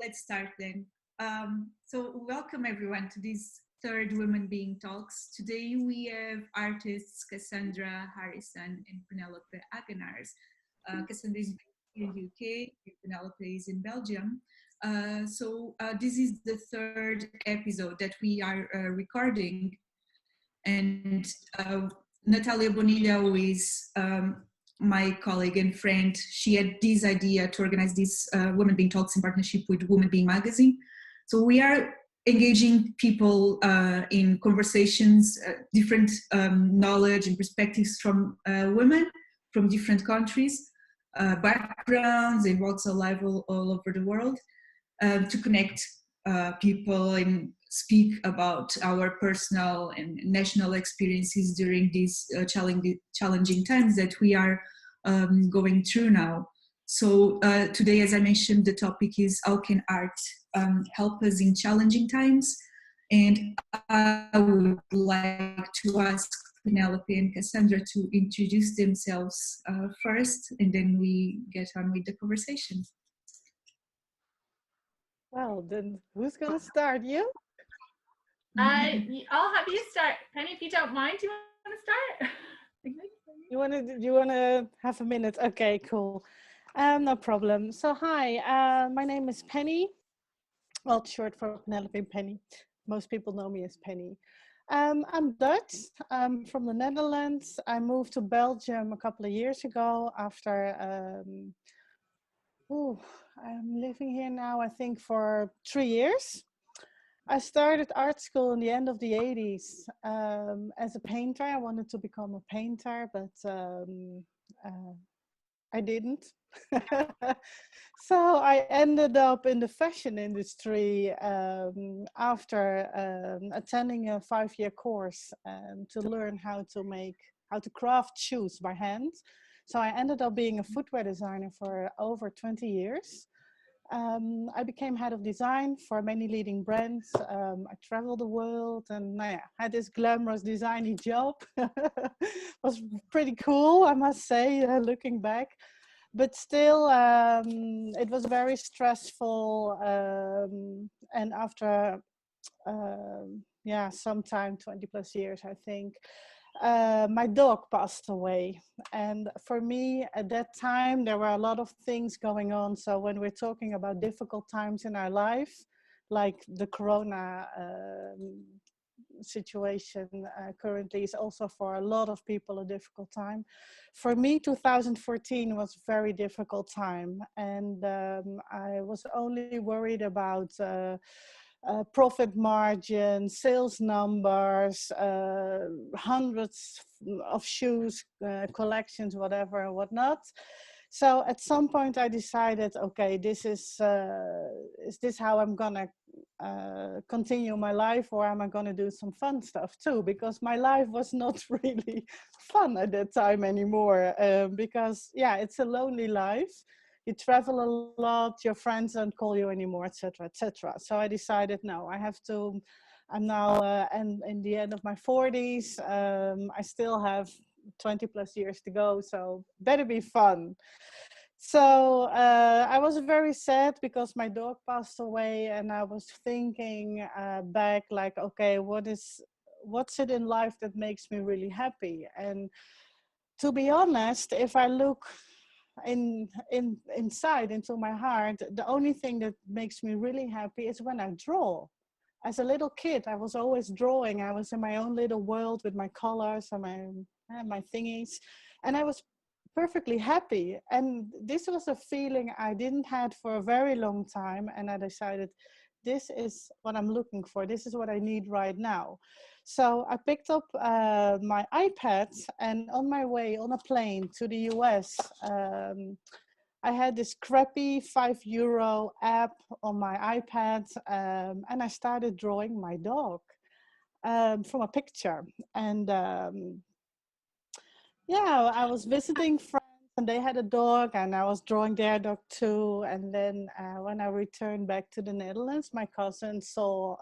let's start then. So welcome everyone to this third Women Being Talks. Today we have artists Cassandra Harrison and Penelope Agenars. Cassandra is in the UK, Penelope is in Belgium. This is the third episode that we are recording, and Natalia Bonilla, who is my colleague and friend, she had this idea to organize these Women Being Talks in partnership with Women Being magazine. So we are engaging people in conversations, different knowledge and perspectives from women from different countries, backgrounds and walks of life all over the world, to connect people and speak about our personal and national experiences during these challenging times that we are going through now. So today, as I mentioned, the topic is how can art help us in challenging times? And I would like to ask Penelope and Cassandra to introduce themselves first, and then we get on with the conversation. Well, then who's going to start? You? I'll have you start. Penny, if you don't mind, do you want to start? You want to have a minute? Okay, cool. No problem. So hi, my name is Penny. Well, it's short for Penelope Penny. Most people know me as Penny. I'm Dutch. I'm from the Netherlands. I moved to Belgium a couple of years ago after I'm living here now, I think, for 3 years. I started art school in the end of the 80s as a painter. I wanted to become a painter, but I didn't. So I ended up in the fashion industry after attending a 5-year course to learn how to craft shoes by hand. So I ended up being a footwear designer for over 20 years. I became head of design for many leading brands. I traveled the world and had this glamorous designy job. Was pretty cool, I must say, looking back. But still, it was very stressful. And after, some time, 20 plus years, I think, my dog passed away. And for me at that time there were a lot of things going on. So when we're talking about difficult times in our life, like the corona situation currently is also for a lot of people a difficult time. For me, 2014 was a very difficult time, and I was only worried about profit margin, sales numbers, hundreds of shoes, collections, whatever and whatnot. So at some point I decided, okay, this is this how I'm gonna continue my life, or am I gonna do some fun stuff too? Because my life was not really fun at that time anymore, because it's a lonely life. You travel a lot, your friends don't call you anymore, etc., etc. So I decided, no, I have to. I'm now in the end of my 40s. I still have 20 plus years to go, so better be fun. So I was very sad because my dog passed away, and I was thinking back, like, okay, what's it in life that makes me really happy? And to be honest, if I look inside into my heart, the only thing that makes me really happy is when I draw. As a little kid, I was always drawing. I was in my own little world with my colors and my thingies, and I was perfectly happy. And this was a feeling I didn't had for a very long time, and I decided this is what I'm looking for. This is what I need right now. So I picked up my iPad, and on my way on a plane to the US, I had this crappy €5 app on my iPad, and I started drawing my dog from a picture. And I was visiting friends, and they had a dog, and I was drawing their dog too. And then when I returned back to the Netherlands, my cousin saw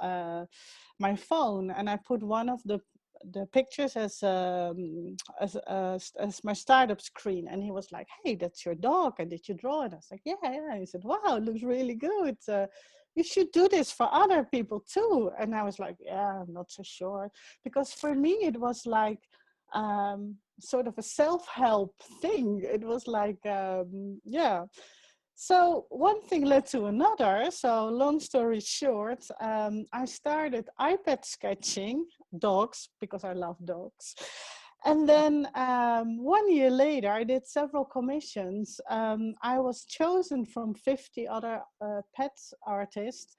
my phone, and I put one of the the pictures as my startup screen, and he was like, "Hey, that's your dog, and did you draw it?" I was like, "Yeah, yeah." He said, "Wow, it looks really good. You should do this for other people too." And I was like, "Yeah, I'm not so sure," because for me it was like sort of a self-help thing. It was like, yeah. So one thing led to another. So long story short, I started iPad sketching dogs because I love dogs. And then 1 year later, I did several commissions. I was chosen from 50 other pet artists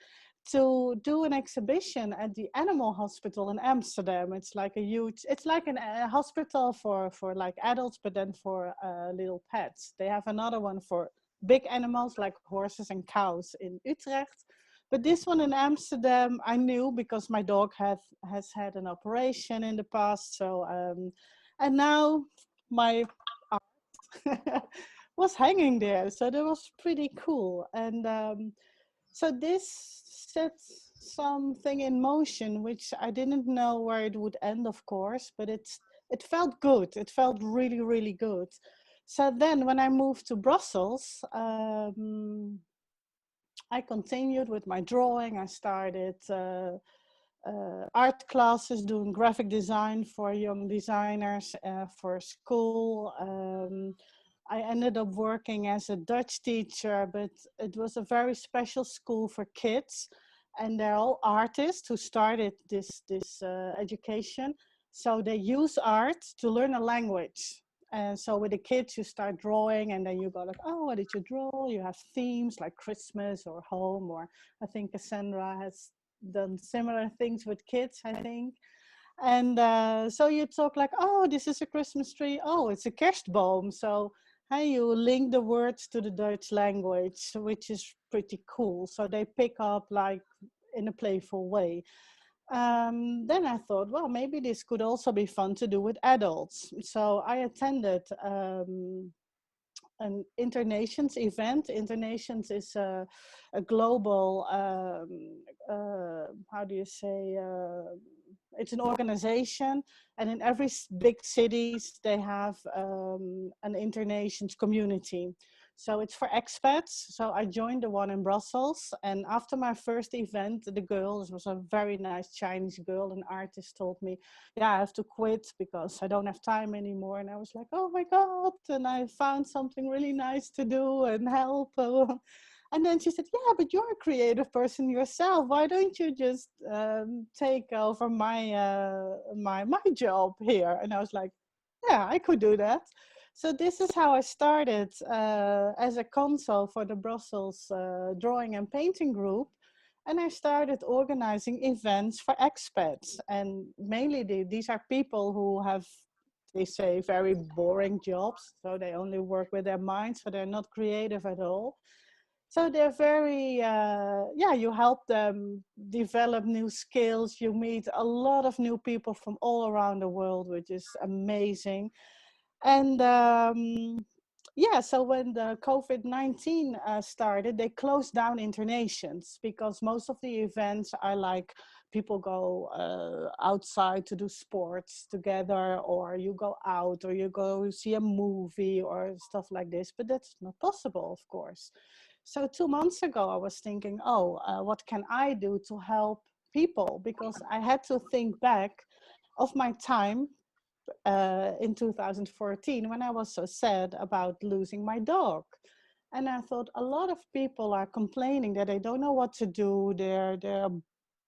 to do an exhibition at the animal hospital in Amsterdam. It's like a huge, it's like a hospital for like adults, but then for little pets. They have another one for big animals like horses and cows in Utrecht. But this one in Amsterdam, I knew because my dog has had an operation in the past. So, and now my art was hanging there. So that was pretty cool. And so this sets something in motion, which I didn't know where it would end, of course, but it felt good. It felt really, really good. So then when I moved to Brussels, I continued with my drawing. I started art classes, doing graphic design for young designers for school. I ended up working as a Dutch teacher, but it was a very special school for kids. And they're all artists who started this education. So they use art to learn a language. And so with the kids, you start drawing, and then you go like, oh, what did you draw? You have themes like Christmas or home, or I think Cassandra has done similar things with kids, I think. And so you talk like, oh, this is a Christmas tree. Oh, it's a kerstboom. So how you link the words to the Dutch language, which is pretty cool. So they pick up like in a playful way. Then I thought, well, maybe this could also be fun to do with adults. So I attended an Internations event. Internations is a global, how do you say, it's an organization, and in every big cities they have an Internations community. So it's for expats. So I joined the one in Brussels, and after my first event, the girl, this was a very nice Chinese girl, an artist, told me, yeah, I have to quit because I don't have time anymore. And I was like, oh my God. And I found something really nice to do and help. And then she said, yeah, but you're a creative person yourself. Why don't you just take over my job here? And I was like, yeah, I could do that. So this is how I started as a consul for the Brussels drawing and painting group. And I started organizing events for expats. And mainly these are people who have, they say, very boring jobs. So they only work with their minds, so they're not creative at all. So they're very, yeah, you help them develop new skills. You meet a lot of new people from all around the world, which is amazing. And yeah, so when the COVID-19 started, they closed down Internations because most of the events are like people go outside to do sports together, or you go out, or you go see a movie or stuff like this. But that's not possible, of course. So 2 months ago, I was thinking, oh, what can I do to help people? Because I had to think back of my time in 2014 when I was so sad about losing my dog. And I thought a lot of people are complaining that they don't know what to do. They're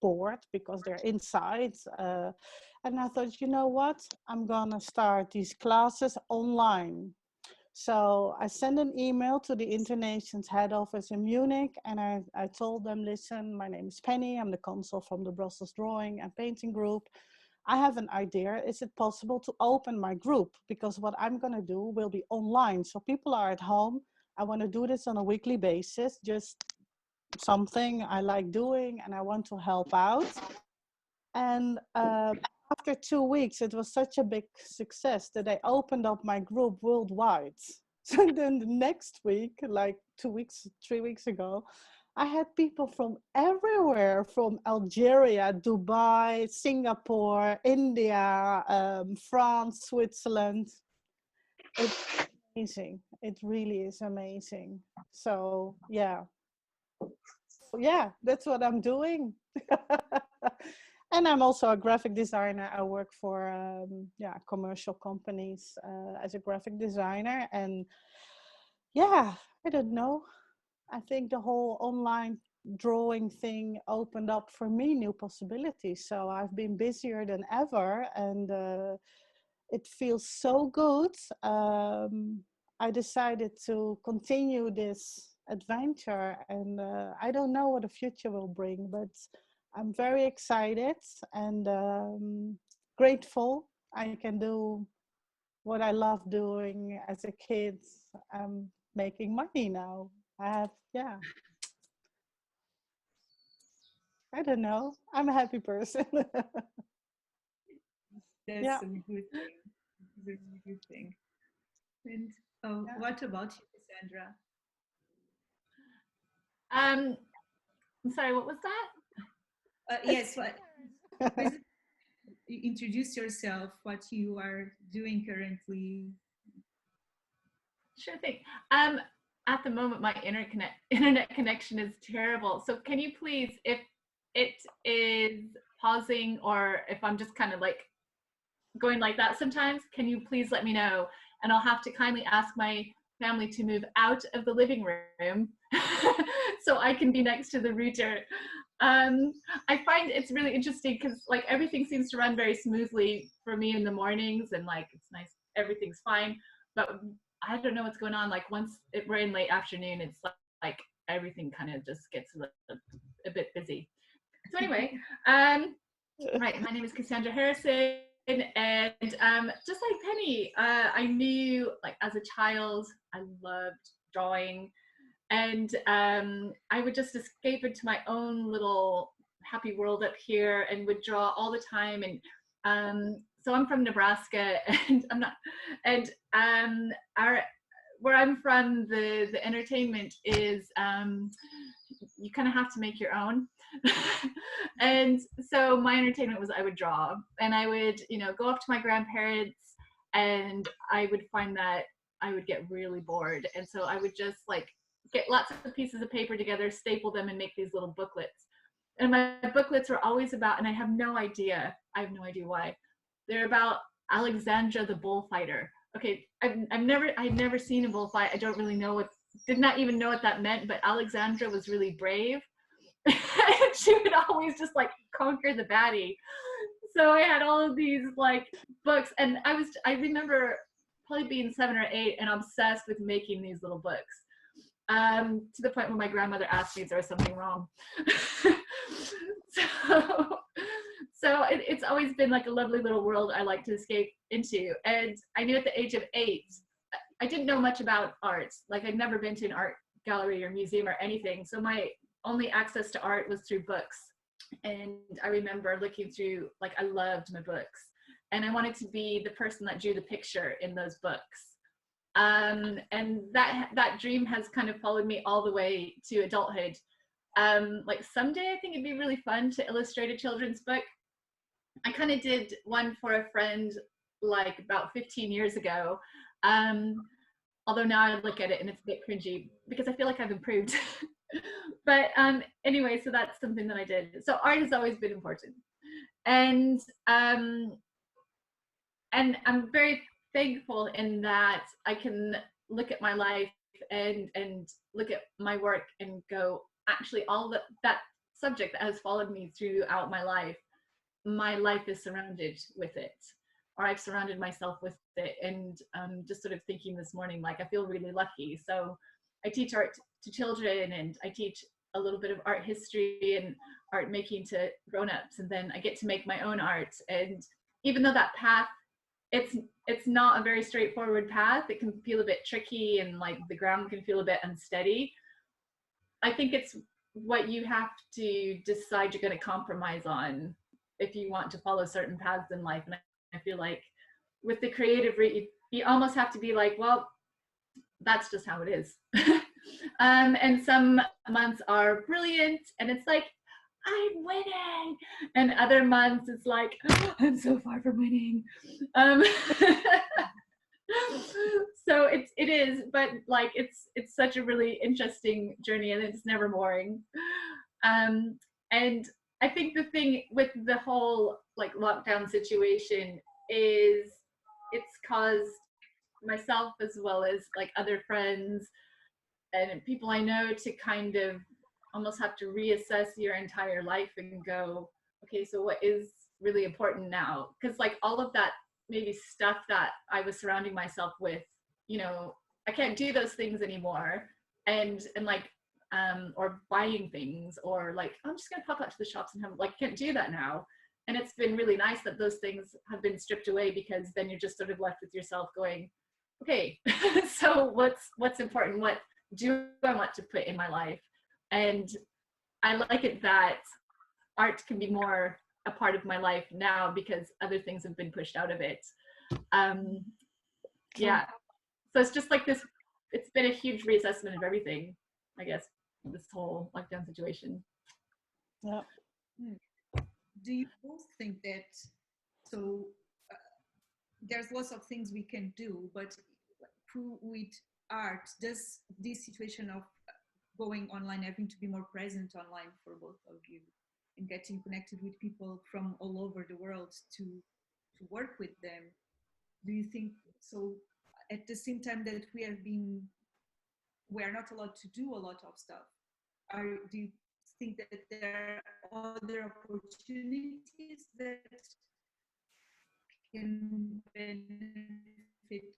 bored because they're inside. And I thought, you know what? I'm gonna start these classes online. So I sent an email to the Internations head office in Munich, and I told them, listen, my name is Penny. I'm the consul from the Brussels Drawing and Painting Group. I have an idea. Is it possible to open my group? Because what I'm going to do will be online. So people are at home. I want to do this on a weekly basis, just something I like doing, and I want to help out. And after 2 weeks, it was such a big success that I opened up my group worldwide. So then the next week, like 2 weeks, 3 weeks ago, I had people from everywhere, from Algeria, Dubai, Singapore, India, France, Switzerland. It's amazing. It really is amazing. So yeah, that's what I'm doing. And I'm also a graphic designer. I work for commercial companies as a graphic designer. And yeah, I don't know. I think the whole online drawing thing opened up for me new possibilities. So I've been busier than ever, and it feels so good. I decided to continue this adventure, and I don't know what the future will bring, but I'm very excited and grateful I can do what I love doing as a kid. I'm making money now. I have, yeah, I don't know. I'm a happy person. That's Yeah. a good thing. It's a really good thing. And Yeah. what about you, Cassandra? I'm sorry, what was that? Yes, basically, introduce yourself, what you are doing currently. Sure thing. Um, at the moment, my internet connection is terrible. So can you please, if it is pausing or if I'm just kind of like going like that sometimes, can you please let me know? And I'll have to kindly ask my family to move out of the living room so I can be next to the router. I find it's really interesting because like everything seems to run very smoothly for me in the mornings and like it's nice, everything's fine. But I don't know what's going on. Like once we're in late afternoon, it's like everything kind of just gets a bit busy. So anyway, right, my name is Cassandra Harrison, and just like Penny, I knew like as a child I loved drawing, and I would just escape into my own little happy world up here and would draw all the time. And so I'm from Nebraska, and I'm not, and our where I'm from, the entertainment is you kind of have to make your own. And so my entertainment was I would draw, and I would, you know, go up to my grandparents, and I would find that I would get really bored, and so I would just like get lots of pieces of paper together, staple them, and make these little booklets. And my booklets were always about, and I have no idea why, they're about Alexandra the bullfighter. Okay, I'd never seen a bullfight. I don't really know what, did not even know what that meant, but Alexandra was really brave. She would always just like conquer the baddie. So I had all of these like books, and I remember probably being 7 or 8 and obsessed with making these little books. To the point where my grandmother asked me if there was something wrong. So it's always been like a lovely little world I like to escape into. And I knew at the age of 8, I didn't know much about art. Like I'd never been to an art gallery or museum or anything. So my only access to art was through books. And I remember looking through, like I loved my books. And I wanted to be the person that drew the picture in those books. And that dream has kind of followed me all the way to adulthood. Like someday I think it'd be really fun to illustrate a children's book. I kind of did one for a friend like about 15 years ago. Although now I look at it and it's a bit cringy because I feel like I've improved. But anyway, so that's something that I did. So art has always been important. And I'm very thankful in that I can look at my life and look at my work and go, actually all that subject that has followed me throughout my life is surrounded with it, or I've surrounded myself with it. And just sort of thinking this morning, like I feel really lucky. So I teach art to children, and I teach a little bit of art history and art making to grown-ups, and then I get to make my own art. And even though that path, it's not a very straightforward path, it can feel a bit tricky and like the ground can feel a bit unsteady. I think it's what you have to decide you're going to compromise on if you want to follow certain paths in life. And I feel like with the creative you almost have to be like, well, that's just how it is. And some months are brilliant and it's like, I'm winning. And other months it's like, oh, I'm so far from winning. Um, so it is, but like it's such a really interesting journey and it's never boring. And I think the thing with the whole like lockdown situation is it's caused myself as well as like other friends and people I know to kind of almost have to reassess your entire life and go, okay, so what is really important now? Because like all of that maybe stuff that I was surrounding myself with, you know, I can't do those things anymore. And like or buying things or like I'm just gonna pop out to the shops and have like can't do that now. And it's been really nice that those things have been stripped away because then you're just sort of left with yourself going, okay, so what's important? What do I want to put in my life? And I like it that art can be more a part of my life now because other things have been pushed out of it. Yeah, so it's just like this, it's been a huge reassessment of everything, I guess, this whole lockdown situation. Yeah. Do you both think that, so there's lots of things we can do, but through with art, does this situation of going online, having to be more present online for both of you and getting connected with people from all over the world to work with them, do you think so at the same time that we are not allowed to do a lot of stuff, do you think that there are other opportunities that can benefit,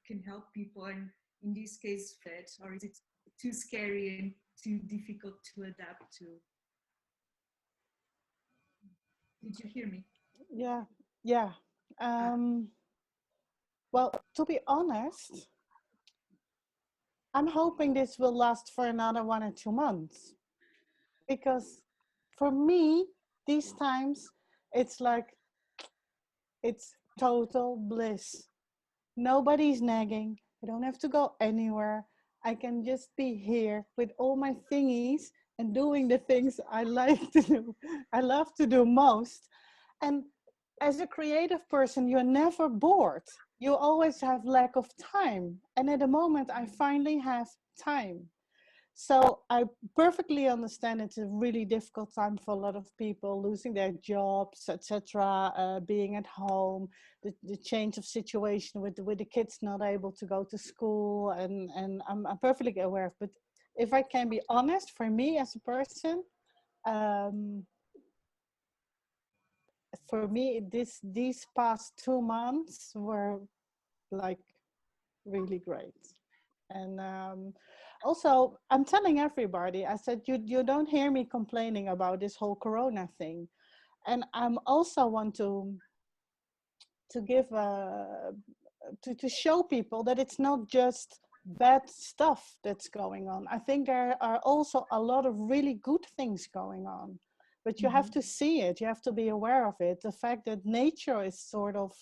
can help people, and in this case fit, or is it too scary and too difficult to adapt to? Did you hear me? Yeah. Well, to be honest, I'm hoping this will last for another 1 or 2 months, because for me, these times, it's like, it's total bliss. Nobody's nagging. I don't have to go anywhere. I can just be here with all my thingies and doing the things I like to do. I love to do most. And as a creative person, you're never bored. You always have lack of time. And at the moment, I finally have time. So I perfectly understand it's a really difficult time for a lot of people, losing their jobs, etc., being at home, the change of situation with the kids not able to go to school, and I'm perfectly aware of. But if I can be honest, for me as a person, for me these past 2 months were like really great. And also, I'm telling everybody, I said, you don't hear me complaining about this whole Corona thing. And I'm also want to give, to show people that it's not just bad stuff that's going on. I think there are also a lot of really good things going on. But you have to see it, you have to be aware of it. The fact that nature is sort of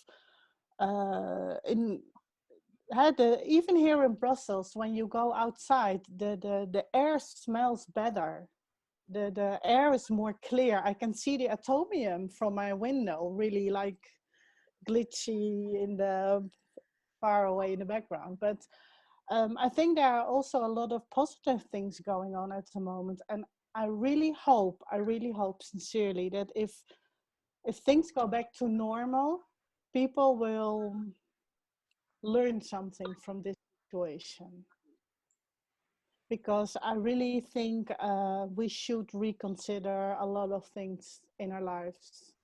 even here in Brussels, when you go outside, the air smells better. The air is more clear. I can see the atomium from my window, really like glitchy in the far away in the background. But I think there are also a lot of positive things going on at the moment, and I really hope sincerely that if things go back to normal, people will learn something from this situation, because I really think we should reconsider a lot of things in our lives.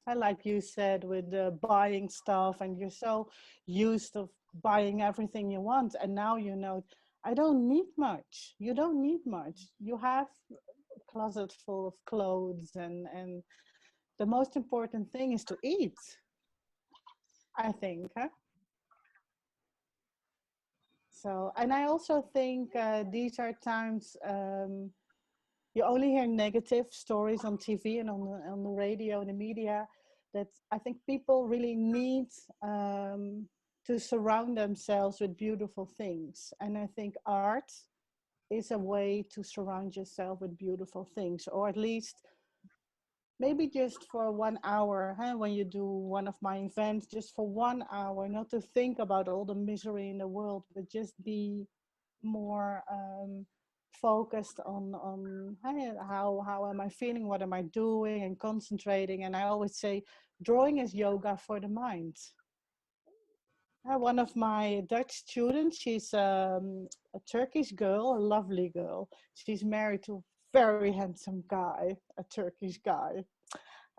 And like you said, with the buying stuff, and you're so used to buying everything you want, and now you know, I don't need much. You don't need much. You have a closet full of clothes, and the most important thing is to eat, I think. Huh? So, and I also think these are times you only hear negative stories on TV and on the radio and the media, that I think people really need to surround themselves with beautiful things. And I think art is a way to surround yourself with beautiful things, or at least maybe just for 1 hour, huh, when you do one of my events, just for 1 hour, not to think about all the misery in the world, but just be more focused on hey, how am I feeling, what am I doing, and concentrating. And I always say drawing is yoga for the mind. One of my Dutch students, she's a Turkish girl, a lovely girl. She's married to a very handsome guy, a Turkish guy,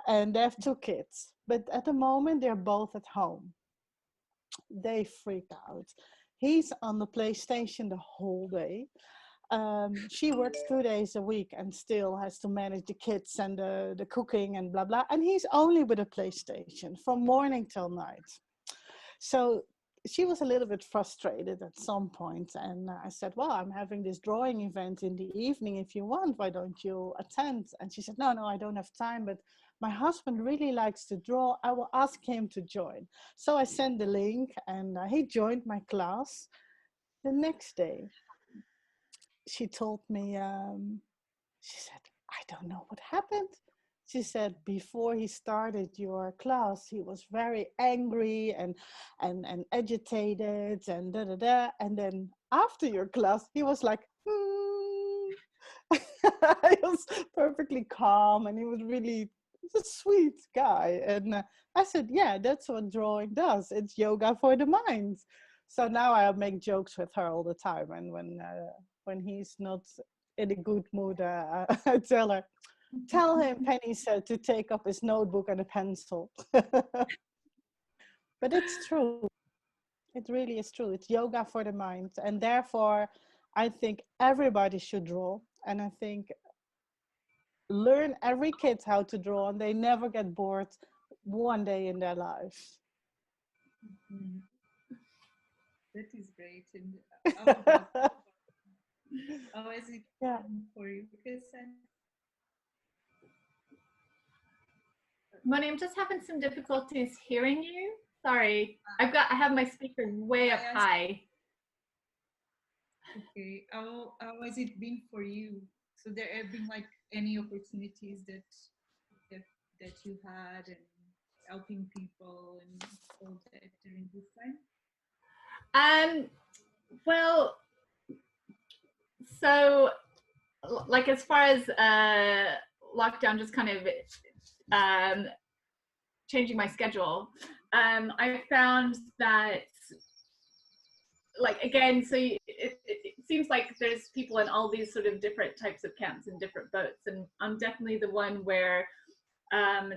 and they have 2 kids. But at the moment, they're both at home. They freak out. He's on the PlayStation the whole day. She works 2 days a week and still has to manage the kids and the cooking and blah, blah. And he's only with a PlayStation from morning till night. So she was a little bit frustrated at some point, and I said, well, I'm having this drawing event in the evening. If you want, why don't you attend? And she said, no, I don't have time, but my husband really likes to draw. I will ask him to join. So I sent the link, and he joined my class. The next day, she told me, she said, I don't know what happened. She said, before he started your class, he was very angry and agitated and da da da. And then after your class, he was like, he was perfectly calm, and he was really a sweet guy. And I said, yeah, that's what drawing does. It's yoga for the mind. So now I make jokes with her all the time. And when he's not in a good mood, I tell him, Penny said, to take up his notebook and a pencil. But it's true. It really is true. It's yoga for the mind. And therefore, I think everybody should draw. And I think learn every kid how to draw, and they never get bored one day in their life. Mm-hmm. That is great. And how is it for you? Moni, I'm just having some difficulties hearing you. Sorry, I have my speaker way up high. Okay, how has it been for you? So there have been like any opportunities that you had, and helping people and all that during this time? Well, so like as far as lockdown, just kind of changing my schedule, I found that, like, again, so it seems like there's people in all these sort of different types of camps and different boats, and I'm definitely the one where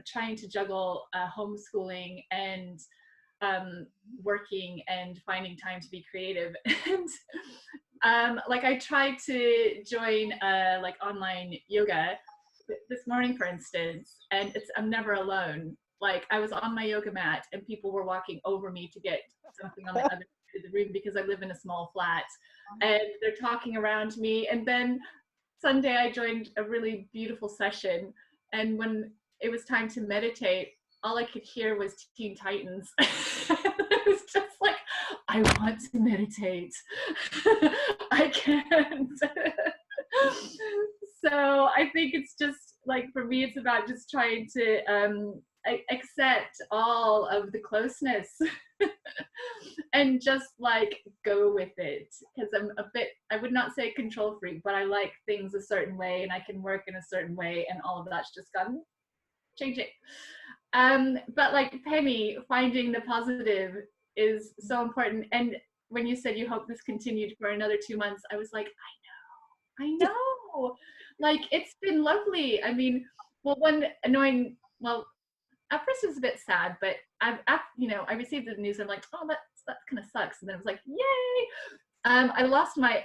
trying to juggle homeschooling and working and finding time to be creative. And like I tried to join like online yoga this morning, for instance, and I'm never alone. Like I was on my yoga mat and people were walking over me to get something on the other side of the room because I live in a small flat, and they're talking around me. And then Sunday I joined a really beautiful session, and when it was time to meditate, all I could hear was Teen Titans. It was just like, I want to meditate. I can't. So I think it's just like, for me, it's about just trying to accept all of the closeness and just like go with it, because I'm a bit, I would not say control freak, but I like things a certain way and I can work in a certain way, and all of that's just gotten changing. But like Penny, finding the positive is so important. And when you said you hope this continued for another 2 months, I was like, I know. Like, it's been lovely. I mean, well, one annoying, well, at first it was a bit sad, but I received the news and I'm like, oh, that kind of sucks. And then it was like, yay. I lost my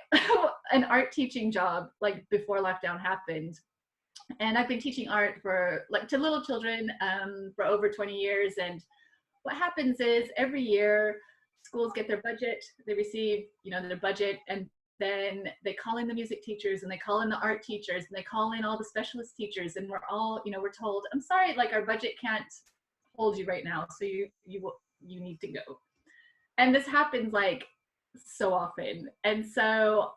an art teaching job like before lockdown happened. And I've been teaching art for like to little children for over 20 years. And what happens is every year schools get their budget, they receive, their budget, and then they call in the music teachers and they call in the art teachers and they call in all the specialist teachers, and we're all, we're told, I'm sorry, like our budget can't hold you right now, so you need to go. and this happens like so often. And so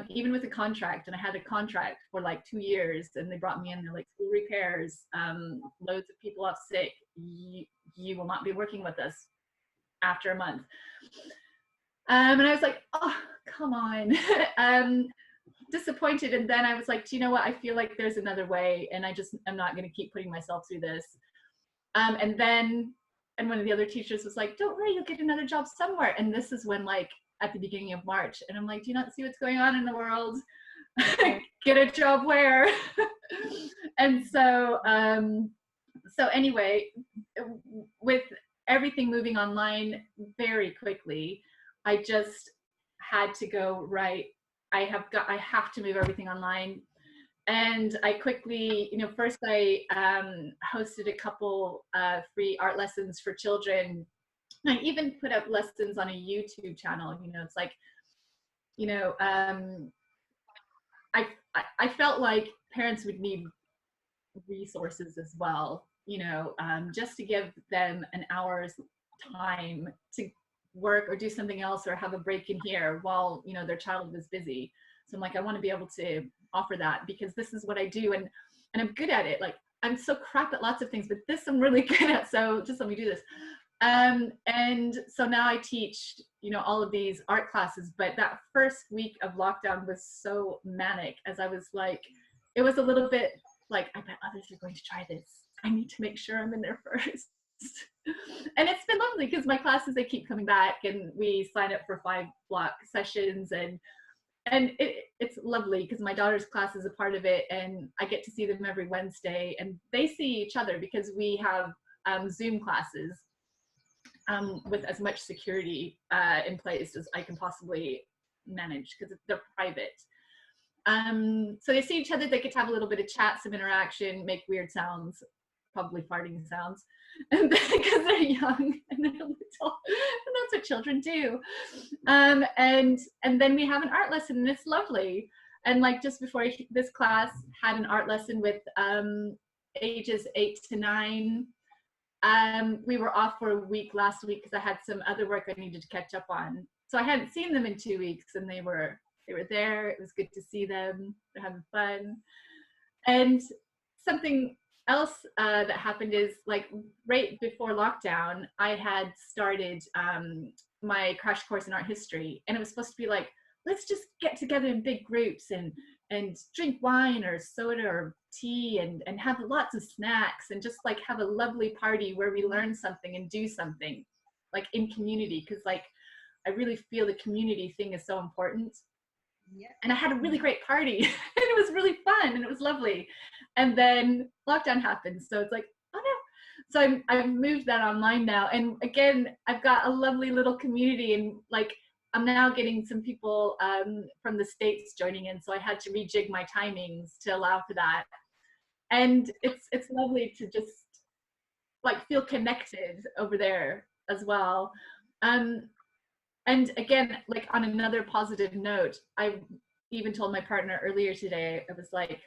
even with a contract, and I had a contract for like 2 years, and they brought me in, they're like, school repairs, loads of people off sick, you will not be working with us after a month. And I was like, oh, come on. Disappointed. And then I was like, do you know what? I feel like there's another way, and I'm not going to keep putting myself through this. And one of the other teachers was like, don't worry, you'll get another job somewhere. And this is when, like, at the beginning of March, and I'm like, do you not see what's going on in the world? Get a job where? And so anyway, with everything moving online very quickly, I just had to go, right, I have to move everything online. And I quickly, first I hosted a couple free art lessons for children. I even put up lessons on a YouTube channel. It's like, I felt like parents would need resources as well, just to give them an hour's time to work or do something else or have a break in here while, their child was busy. So I'm like, I want to be able to offer that, because this is what I do, and I'm good at it. Like, I'm so crap at lots of things, but this I'm really good at, so just let me do this. And so now I teach, all of these art classes, but that first week of lockdown was so manic, as I was like, it was a little bit like, I bet others are going to try this. I need to make sure I'm in there first. And it's been lovely, because my classes, they keep coming back, and we sign up for 5 block sessions, and it's lovely, because my daughter's class is a part of it, and I get to see them every Wednesday, and they see each other, because we have Zoom classes with as much security in place as I can possibly manage, because they're private. So they see each other, they get to have a little bit of chat, some interaction, make weird sounds, probably farting sounds, and because they're young and they're little, and that's what children do. And then we have an art lesson, and it's lovely. And like, just before this class, had an art lesson with ages 8 to 9. We were off for a week last week because I had some other work I needed to catch up on. So I hadn't seen them in 2 weeks, and they were there. It was good to see them. They're having fun. And something else that happened is, like, right before lockdown, I had started my crash course in art history, and it was supposed to be like, let's just get together in big groups and drink wine or soda or tea and have lots of snacks and just like have a lovely party where we learn something and do something, like, in community, because like I really feel the community thing is so important. Yeah. And I had a really great party and it was really fun and it was lovely. And then lockdown happened. So it's like, oh no. So I've moved that online now. And again, I've got a lovely little community, and like, I'm now getting some people from the States joining in. So I had to rejig my timings to allow for that. And it's lovely to just like feel connected over there as well. And again, like, on another positive note, I even told my partner earlier today, I was like,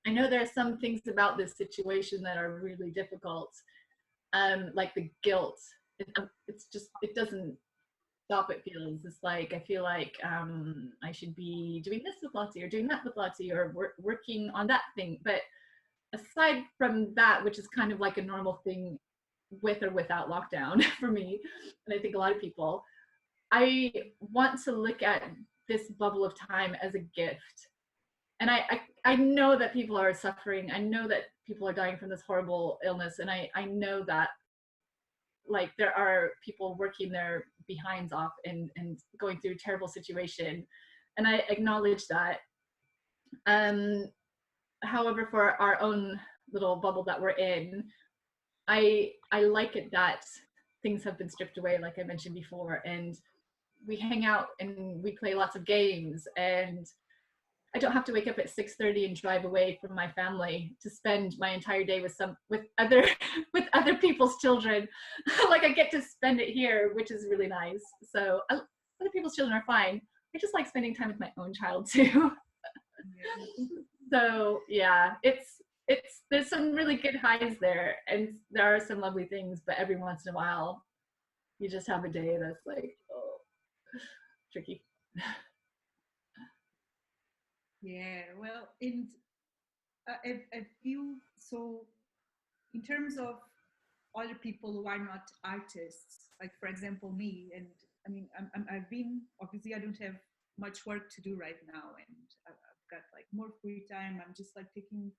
I know there are some things about this situation that are really difficult, like the guilt. It's just, it doesn't stop at feelings. It's like, I feel like I should be doing this with Lottie or doing that with Lottie or working on that thing. But aside from that, which is kind of like a normal thing with or without lockdown for me, and I think a lot of people, I want to look at this bubble of time as a gift. And I know that people are suffering. I know that people are dying from this horrible illness. And I know that, like, there are people working their behinds off and going through a terrible situation. And I acknowledge that. However, for our own little bubble that we're in, I like it that things have been stripped away, like I mentioned before, and we hang out and we play lots of games, and I don't have to wake up at 6:30 and drive away from my family to spend my entire day with other people's children. Like, I get to spend it here, which is really nice. So other people's children are fine. I just like spending time with my own child too. So yeah, there's some really good highs there, and there are some lovely things, but every once in a while you just have a day that's like, oh, tricky. Yeah, well, and I feel so in terms of other people who are not artists, like for example me, and I mean I've been, obviously I don't have much work to do right now, and I've got like more free time. I'm just like taking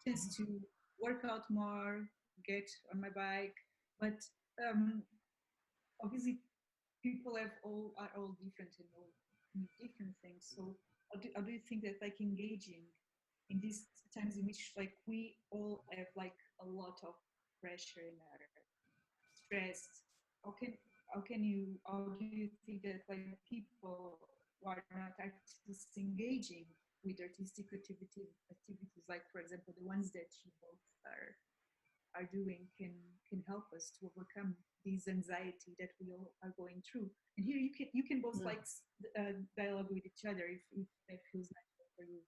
chance to work out more, get on my bike, but um, obviously people are all different and all need different things. So how do you think that like engaging in these times in which like we all have like a lot of pressure in our stress, how can how do you think that like people who are not artists engaging with artistic activities, like for example the ones that you both are doing, can help us to overcome this anxiety that we all are going through? And here you can both like dialogue with each other if that feels natural for you.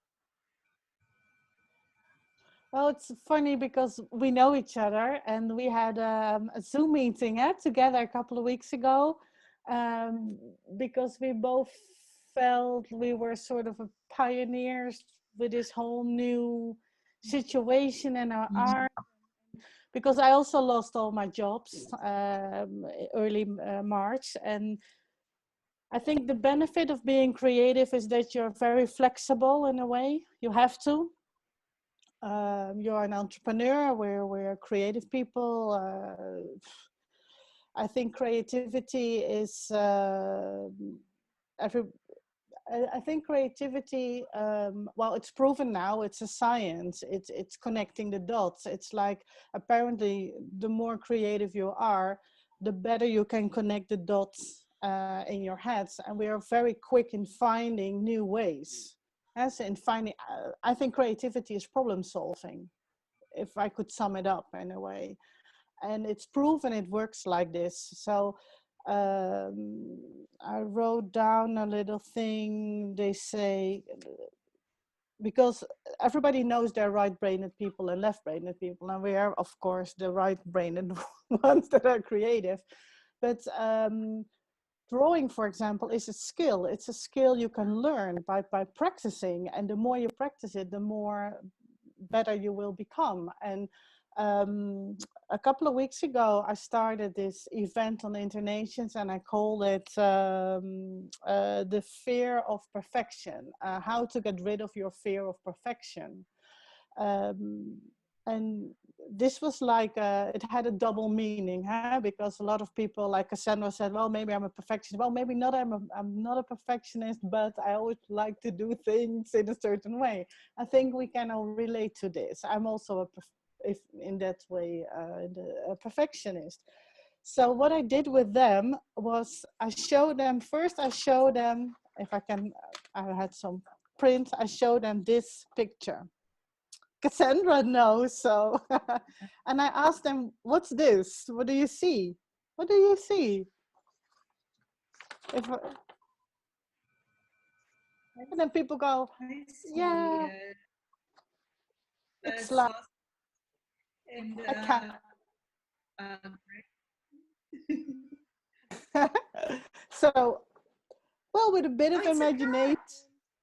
Well, it's funny because we know each other and we had a Zoom meeting together a couple of weeks ago, um, because we both felt we were sort of pioneers with this whole new situation in our art. Because I also lost all my jobs early March, and I think the benefit of being creative is that you're very flexible in a way. You have to. You're an entrepreneur. We're creative people. I think creativity is every. I think creativity. Well, it's proven now. It's a science. It's connecting the dots. It's like apparently the more creative you are, the better you can connect the dots in your heads. And we are very quick in finding new ways. As in finding, I think creativity is problem solving, if I could sum it up in a way. And it's proven it works like this. So I wrote down a little thing. They say, because everybody knows there are right-brained people and left-brained people, and we are, of course, the right-brained ones that are creative. But drawing, for example, is a skill. It's a skill you can learn by practicing, and the more you practice it, the more better you will become. And a couple of weeks ago, I started this event on Internations, and I called it the fear of perfection, how to get rid of your fear of perfection. And this was like, it had a double meaning, huh? Because a lot of people, like Cassandra said, well, maybe I'm a perfectionist. Well, maybe not, I'm not a perfectionist, but I always like to do things in a certain way. I think we can all relate to this. I'm also if in that way, a perfectionist. So what I did with them was I showed them, if I can, I had some print, I showed them this picture. Cassandra knows, so. And I asked them, what's this? What do you see? What do you see? And then people go, yeah, it's like and a cat. So, well, with a bit of imagination,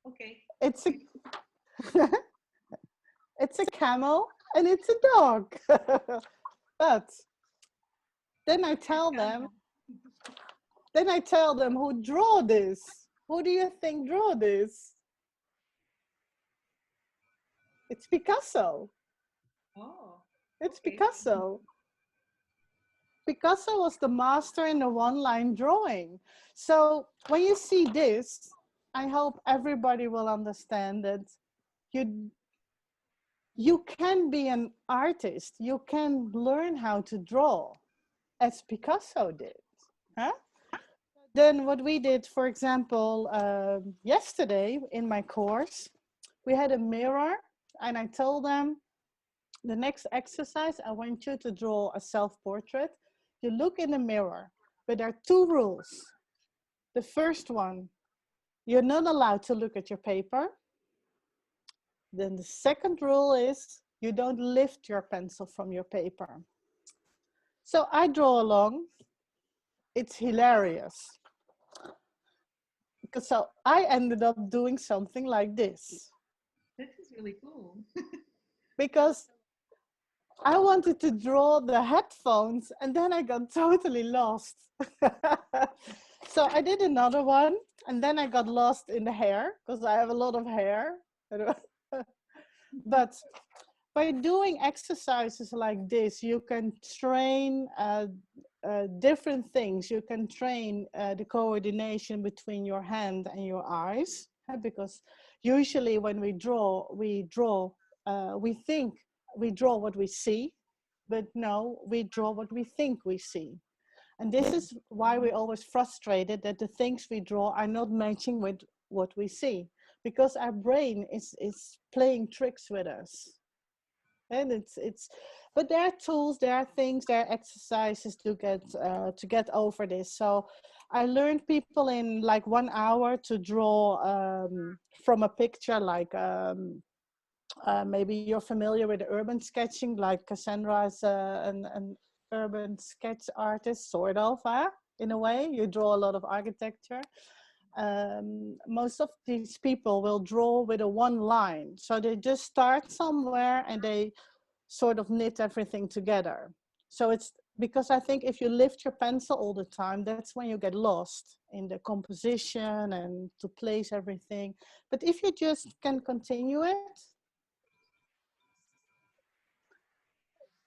okay, it's a it's a camel and it's a dog. But then I tell them who draw this. Who do you think draw this? It's Picasso. oh, It's okay. Picasso. Picasso was the master in the one-line drawing. So when you see this, I hope everybody will understand that you can be an artist. You can learn how to draw as Picasso did. Huh? Then what we did, for example, yesterday in my course, we had a mirror, and I told them, the next exercise, I want you to draw a self-portrait. You look in the mirror, but there are two rules. The first one, you're not allowed to look at your paper. Then the second rule is you don't lift your pencil from your paper. So I draw along, it's hilarious. Because so I ended up doing something like this. That is really cool. Because I wanted to draw the headphones and then I got totally lost. So I did another one and then I got lost in the hair because I have a lot of hair. But by doing exercises like this, you can train different things. You can train the coordination between your hand and your eyes, because usually when we draw, we think we draw what we see, but no, we draw what we think we see. And this is why we're always frustrated that the things we draw are not matching with what we see, because our brain is playing tricks with us. And but there are tools, there are things, there are exercises to get over this. So I learned people in like 1 hour to draw from a picture, like maybe you're familiar with urban sketching, like Cassandra is an urban sketch artist, sort of, in a way. You draw a lot of architecture. Most of these people will draw with a one line. So they just start somewhere and they sort of knit everything together. So it's because I think if you lift your pencil all the time, that's when you get lost in the composition and to place everything. But if you just can continue it,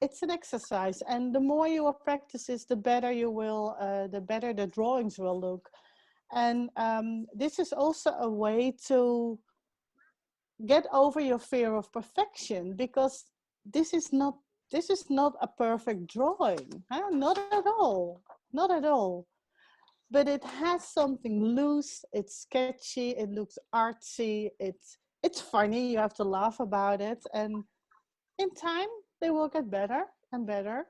it's an exercise. And the more you will practice this, the better you will, the better the drawings will look. And this is also a way to get over your fear of perfection, because this is not a perfect drawing, huh? Not at all, not at all. But it has something loose, it's sketchy, it looks artsy, it's funny, you have to laugh about it, and in time they will get better and better.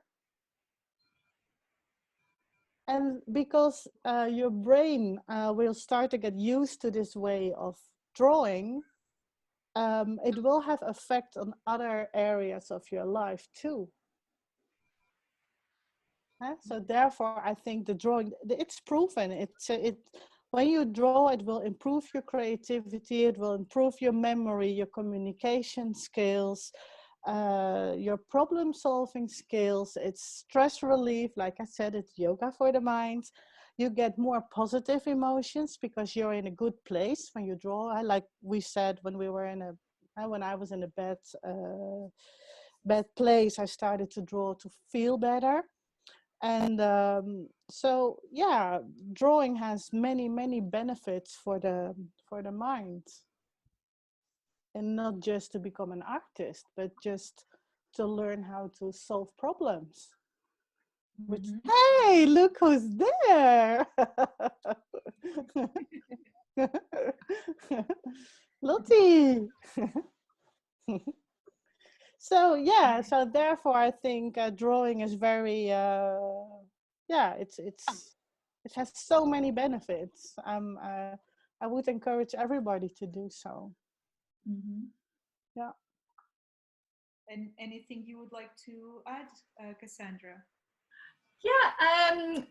And because your brain will start to get used to this way of drawing, it will have effect on other areas of your life too. So therefore, I think the drawing, it's proven. When you draw, it will improve your creativity, it will improve your memory, your communication skills, your problem-solving skills. It's stress relief. Like I said, it's yoga for the mind. You get more positive emotions because you're in a good place when you draw. Like we said, when I was in a bad place, I started to draw to feel better. And so, yeah, drawing has many benefits for the mind, and not just to become an artist, but just to learn how to solve problems. Which, hey, look who's there! Lottie. So yeah, so therefore I think drawing is very it has so many benefits. I would encourage everybody to do so. Yeah. And anything you would like to add, Cassandra? Yeah,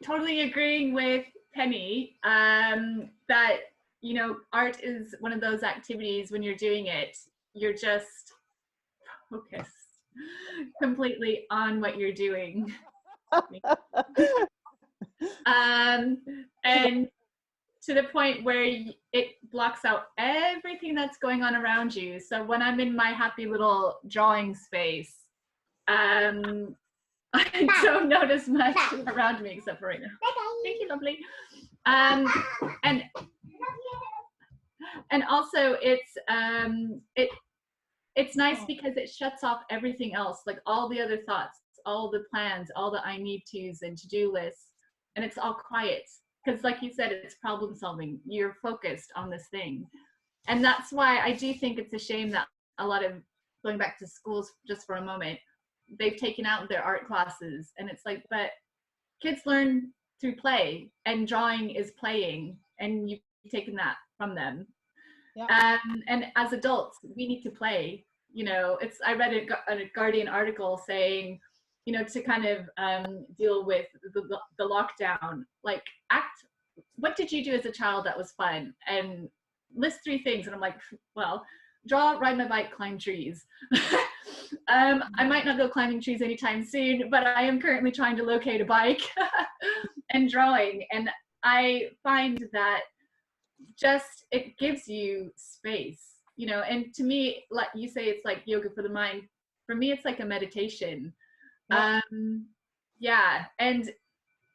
totally agreeing with Penny, that, you know, art is one of those activities when you're doing it, you're just focused completely on what you're doing. And to the point where it blocks out everything that's going on around you. So when I'm in my happy little drawing space, I don't notice much around me except for right now. Thank you, lovely. And also it's nice because it shuts off everything else, like all the other thoughts, all the plans, all the I need tos and to-do lists, and it's all quiet. Because like you said, it's problem solving. You're focused on this thing. And that's why I do think it's a shame that a lot of, going back to schools just for a moment, they've taken out their art classes. And it's like, but kids learn through play, and drawing is playing, and you've taken that from them. Yeah. And as adults, we need to play. You know, I read a Guardian article saying to kind of deal with the lockdown, like what did you do as a child that was fun? And list 3 things. And I'm like, well, draw, ride my bike, climb trees. I might not go climbing trees anytime soon, but I am currently trying to locate a bike and drawing. And I find that just it gives you space, and to me, like you say, it's like yoga for the mind. For me, it's like a meditation. Yeah, and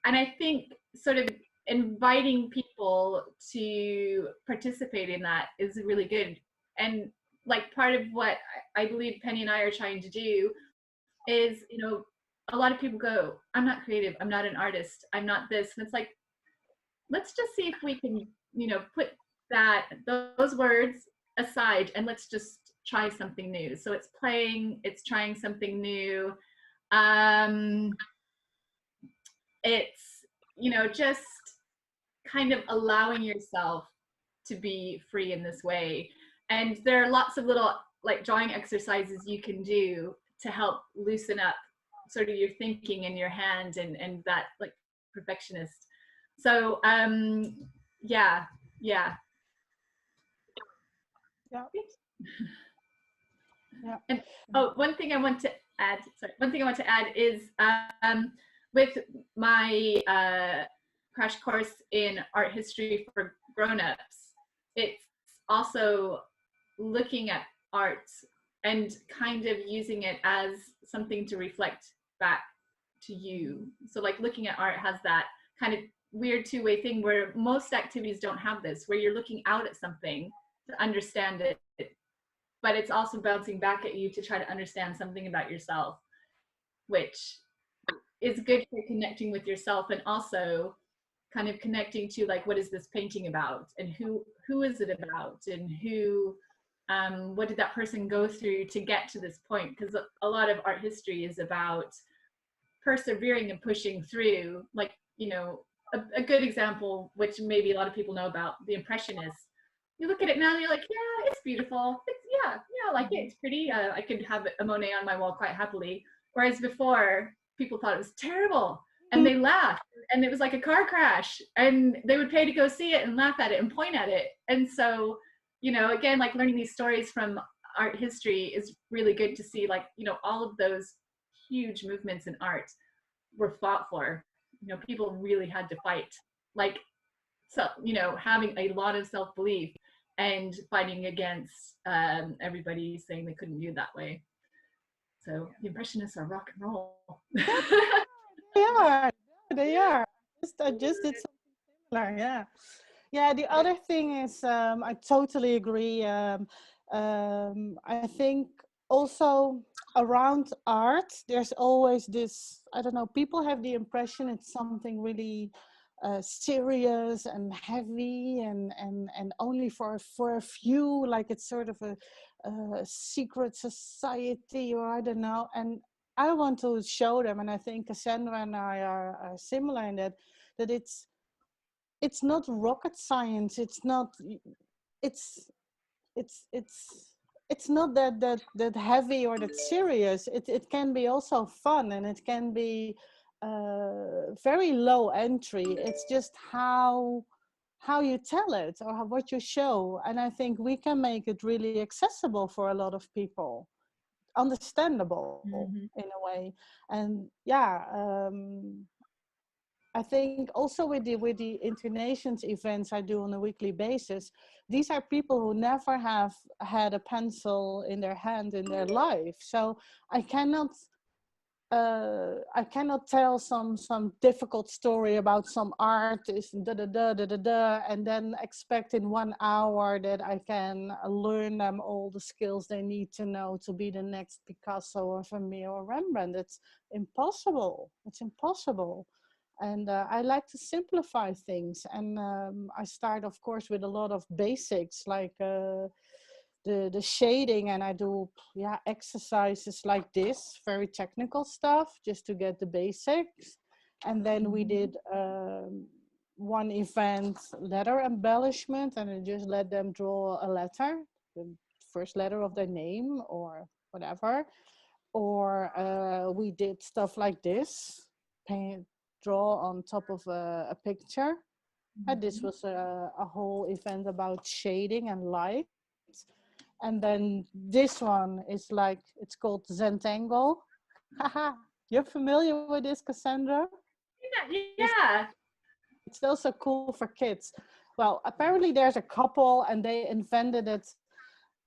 I think sort of inviting people to participate in that is really good. And like part of what I believe Penny and I are trying to do is, a lot of people go, I'm not creative, I'm not an artist, I'm not this. And it's like, let's just see if we can, put those words aside and let's just try something new. So it's playing, it's trying something new. It's, just kind of allowing yourself to be free in this way. And there are lots of little like drawing exercises you can do to help loosen up sort of your thinking in your hand and that like perfectionist. So yeah. And one thing I want to add is with my crash course in art history for grown-ups, it's also looking at art and kind of using it as something to reflect back to you. So like looking at art has that kind of weird two-way thing where most activities don't have this, where you're looking out at something to understand it, but it's also bouncing back at you to try to understand something about yourself, which is good for connecting with yourself and also kind of connecting to like, what is this painting about, and who is it about, and what did that person go through to get to this point? Because a lot of art history is about persevering and pushing through. Like, a good example, which maybe a lot of people know about, the Impressionists. You look at it now and you're like, yeah, it's beautiful. I like it. It's pretty. I could have a Monet on my wall quite happily. Whereas before, people thought it was terrible and they laughed, and it was like a car crash, and they would pay to go see it and laugh at it and point at it. And so, again, like learning these stories from art history is really good to see, like, all of those huge movements in art were fought for. People really had to fight. Like, so, having a lot of self-belief and fighting against everybody saying they couldn't do it that way. So the Impressionists are rock and roll. They are. I just did something similar. Yeah. The other thing is, I totally agree. I think also around art, there's always this, I don't know, people have the impression it's something really serious and heavy and only for a few, like it's sort of a secret society, or I don't know. And I want to show them, and I think Cassandra and I are similar in that it's not rocket science. It's not not that heavy or that serious. It can be also fun, and it can be very low entry. It's just how you tell it, or what you show. And I think we can make it really accessible for a lot of people, understandable in a way. And I think also with the Internations events I do on a weekly basis, these are people who never have had a pencil in their hand in their life. So I cannot tell some difficult story about some artist and then expect in 1 hour that I can learn them all the skills they need to know to be the next Picasso or Vermeer or Rembrandt. It's impossible. It's impossible. And I like to simplify things. And I start, of course, with a lot of basics like the shading, and I do exercises like this, very technical stuff, just to get the basics. And then we did one event, letter embellishment, and I just let them draw a letter, the first letter of their name or whatever. or we did stuff like this, paint, draw on top of a picture. And this was a whole event about shading and light. And then this one is like, it's called Zentangle. Haha, you're familiar with this, Cassandra? Yeah. It's also cool for kids. Well, apparently there's a couple and they invented it.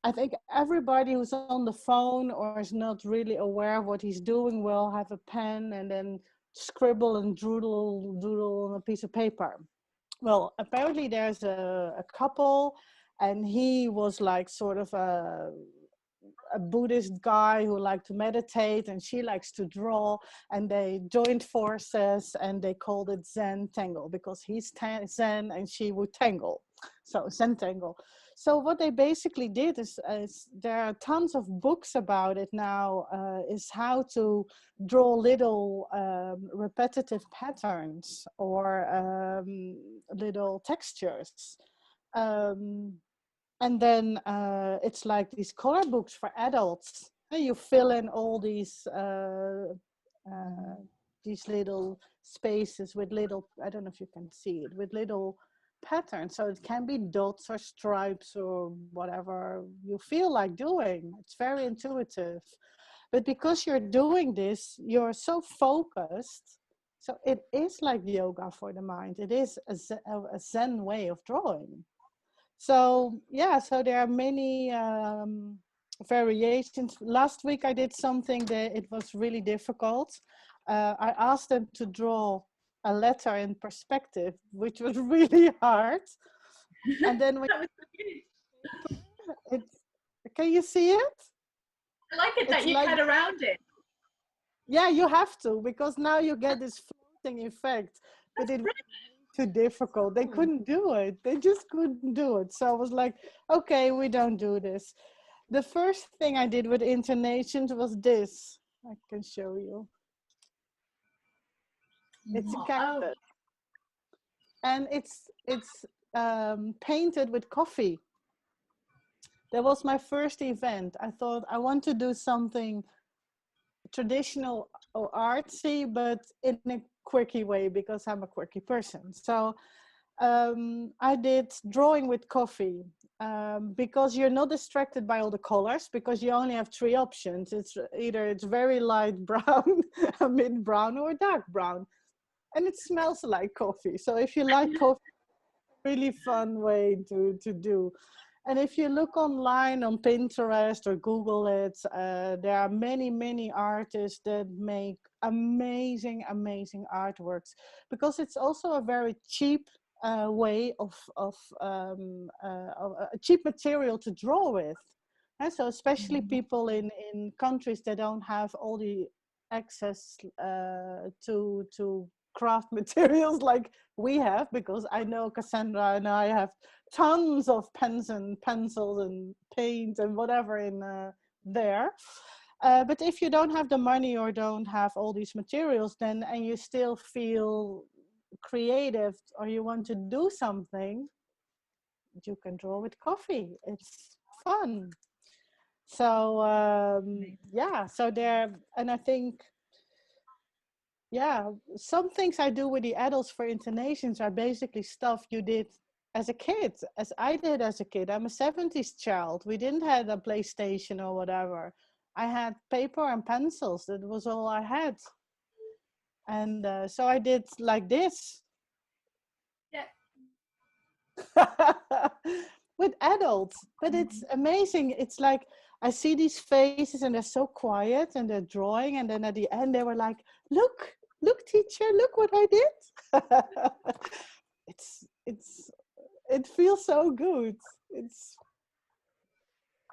I think everybody who's on the phone or is not really aware of what he's doing will have a pen and then scribble and doodle on a piece of paper. Well, apparently there's a couple, and he was like sort of a Buddhist guy who liked to meditate, and she likes to draw, and they joined forces and they called it Zen Tangle because he's Zen and she would tangle. So Zen Tangle. So what they basically did is there are tons of books about it now, is how to draw little repetitive patterns or little textures. And then it's like these color books for adults. And you fill in all these little spaces with little, I don't know if you can see it, with little patterns. So it can be dots or stripes or whatever you feel like doing. It's very intuitive. But because you're doing this, you're so focused. So it is like yoga for the mind. It is a Zen way of drawing. So yeah, so there are many variations. Last week I did something that it was really difficult. I asked them to draw a letter in perspective, which was really hard. And then when can you see it? I like it that you cut around it. Yeah, you have to, because now you get this floating effect. But it was too difficult. They couldn't do it. They just couldn't do it. So I was like, okay, we don't do this. The first thing I did with intonations was this. I can show you. It's a cactus. And it's painted with coffee. That was my first event. I thought I want to do something traditional or artsy, but in a quirky way because I'm a quirky person. So I did drawing with coffee because you're not distracted by all the colors, because you only have 3 options. It's either it's very light brown, a mid brown, or dark brown. And it smells like coffee. So if you like coffee, really fun way to do. And if you look online on Pinterest or Google it, there are many artists that make amazing artworks, because it's also a very cheap way of a cheap material to draw with. And so especially people in countries that don't have all the access to craft materials like we have, because I know Cassandra and I have tons of pens and pencils and paint and whatever in there. But if you don't have the money or don't have all these materials, then and you still feel creative or you want to do something, you can draw with coffee. It's fun. So yeah, so there, and I think, yeah, some things I do with the adults for intonations are basically stuff you did as a kid, as I did as a kid. I'm a 70s child. We didn't have a PlayStation or whatever. I had paper and pencils. That was all I had. And so I did like this. Yeah. With adults. But it's amazing. It's like, I see these faces and they're so quiet and they're drawing. And then at the end, they were like, look, teacher, look what I did. It feels so good. It's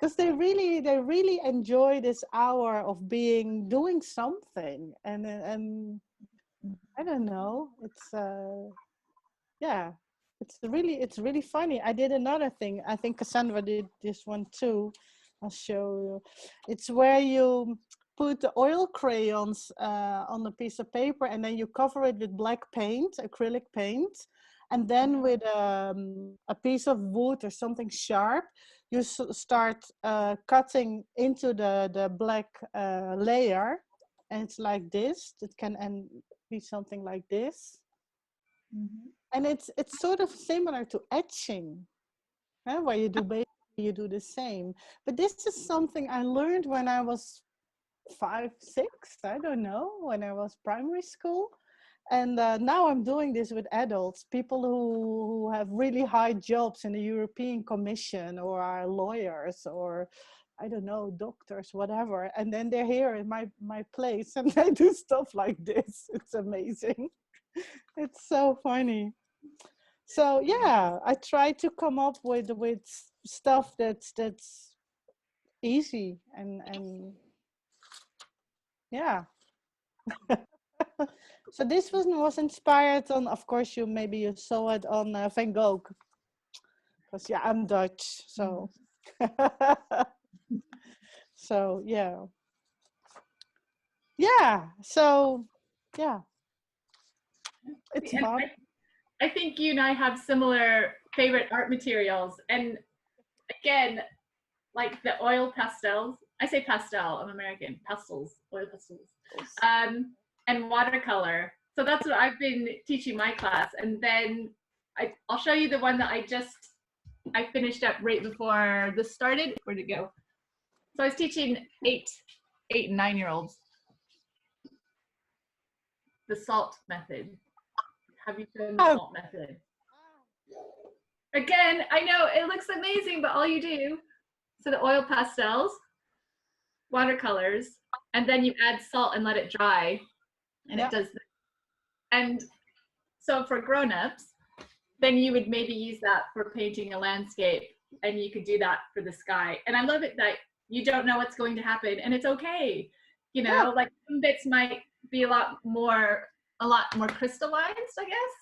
because they really enjoy this hour of doing something, and I don't know, it's yeah, it's really funny. I did another thing. I think Cassandra did this one too. I'll show you. It's where you put the oil crayons on a piece of paper, and then you cover it with black paint, acrylic paint, and then with a piece of wood or something sharp, you start cutting into the black layer, and it's like this. It can be something like this. Mm-hmm. And it's sort of similar to etching, where you do basically you do the same. But this is something I learned when I was 5, 6, I don't know, when I was primary school. And now I'm doing this with adults, people who have really high jobs in the European Commission, or are lawyers, or I don't know, doctors, whatever. And then they're here in my place, and I do stuff like this. It's amazing. It's so funny. So yeah, I try to come up with stuff that's easy and yeah. So this was inspired on, of course, maybe you saw it on Van Gogh, because yeah, I'm Dutch, so so yeah, so yeah, it's And fun. I think you and I have similar favorite art materials. And again, like the oil pastels. I say pastel, I'm American. Pastels, oil pastels. And watercolor. So that's what I've been teaching my class. And then I'll show you the one that I finished up right before this started. Where'd it go? So I was teaching 8 and 9-year-olds the salt method. Have you shown the salt method? Again, I know it looks amazing, but all you do, so the oil pastels, watercolors, and then you add salt and let it dry, and it does this. And so for grown-ups, then you would maybe use that for painting a landscape, and you could do that for the sky. And I love it that you don't know what's going to happen, and it's okay. You know, like some bits might be a lot more crystallized, I guess.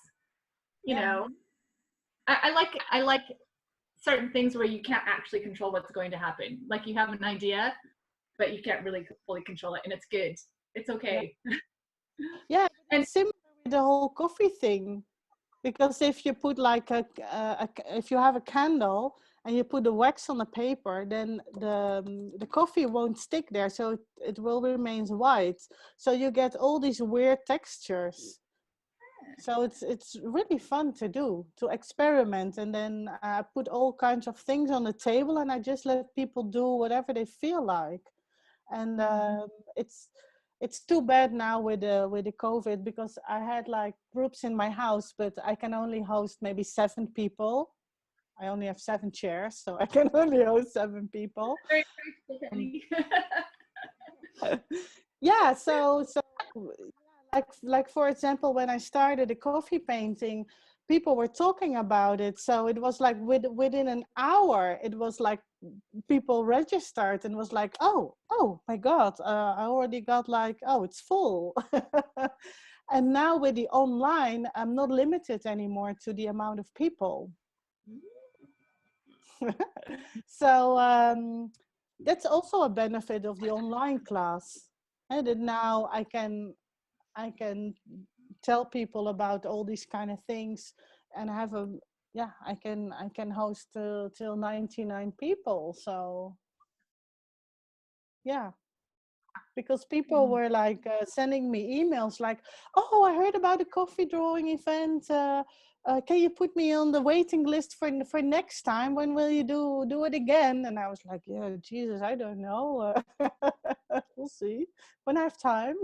You know, I like certain things where you can't actually control what's going to happen. Like you have an idea, but you can't really fully control it, and it's good. It's okay. Yeah, and it's similar with the whole coffee thing, because if you put like if you have a candle and you put the wax on the paper, then the coffee won't stick there, so it will remain white. So you get all these weird textures. So it's really fun to do, to experiment, and then put all kinds of things on the table, and I just let people do whatever they feel like. And it's too bad now with the COVID, because I had like groups in my house, but I can only host maybe 7 people. I only have 7 chairs, so I can only host 7 people. Yeah, so like for example, when I started the coffee painting, people were talking about it. So it was like within an hour, it was like people registered and was like, oh my God, I already got like, oh, it's full. And now with the online, I'm not limited anymore to the amount of people. So that's also a benefit of the online class. And that now I can tell people about all these kind of things, and have I can host till 99 people. So yeah, because people were like sending me emails like, oh, I heard about the coffee drawing event, can you put me on the waiting list for next time? When will you do it again? And I was like, yeah, Jesus, I don't know. We'll see when I have time.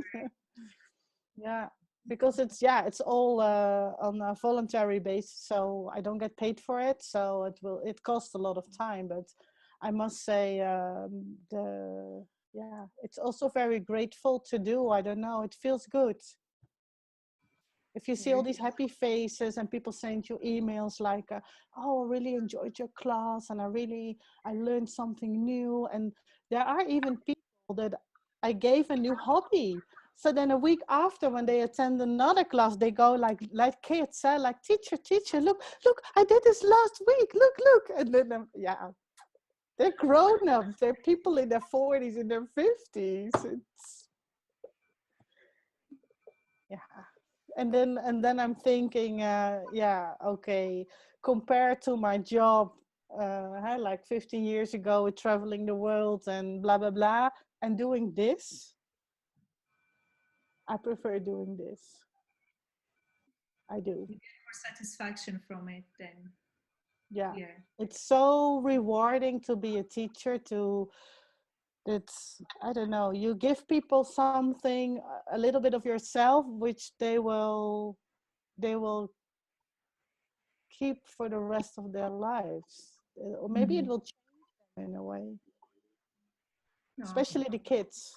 Yeah, because it's all on a voluntary basis, so I don't get paid for it, so it costs a lot of time. But I must say, it's also very grateful to do. I don't know, it feels good if you see all these happy faces and people send you emails like, oh, I really enjoyed your class, and I learned something new. And there are even people that I gave a new hobby. So then a week after, when they attend another class, they go like kids, like, teacher, look, I did this last week, look. And then, they're grown-ups. They're people in their 40s, in their 50s. It's, and then I'm thinking, okay, compared to my job, like 50 years ago with traveling the world and blah, blah, blah, and doing this, I prefer doing this. I do. You get more satisfaction from it then. Yeah. Yeah. It's so rewarding to be a teacher, it's, I don't know, you give people something, a little bit of yourself, which they will keep for the rest of their lives. Or maybe it will change them in a way, No. especially the kids.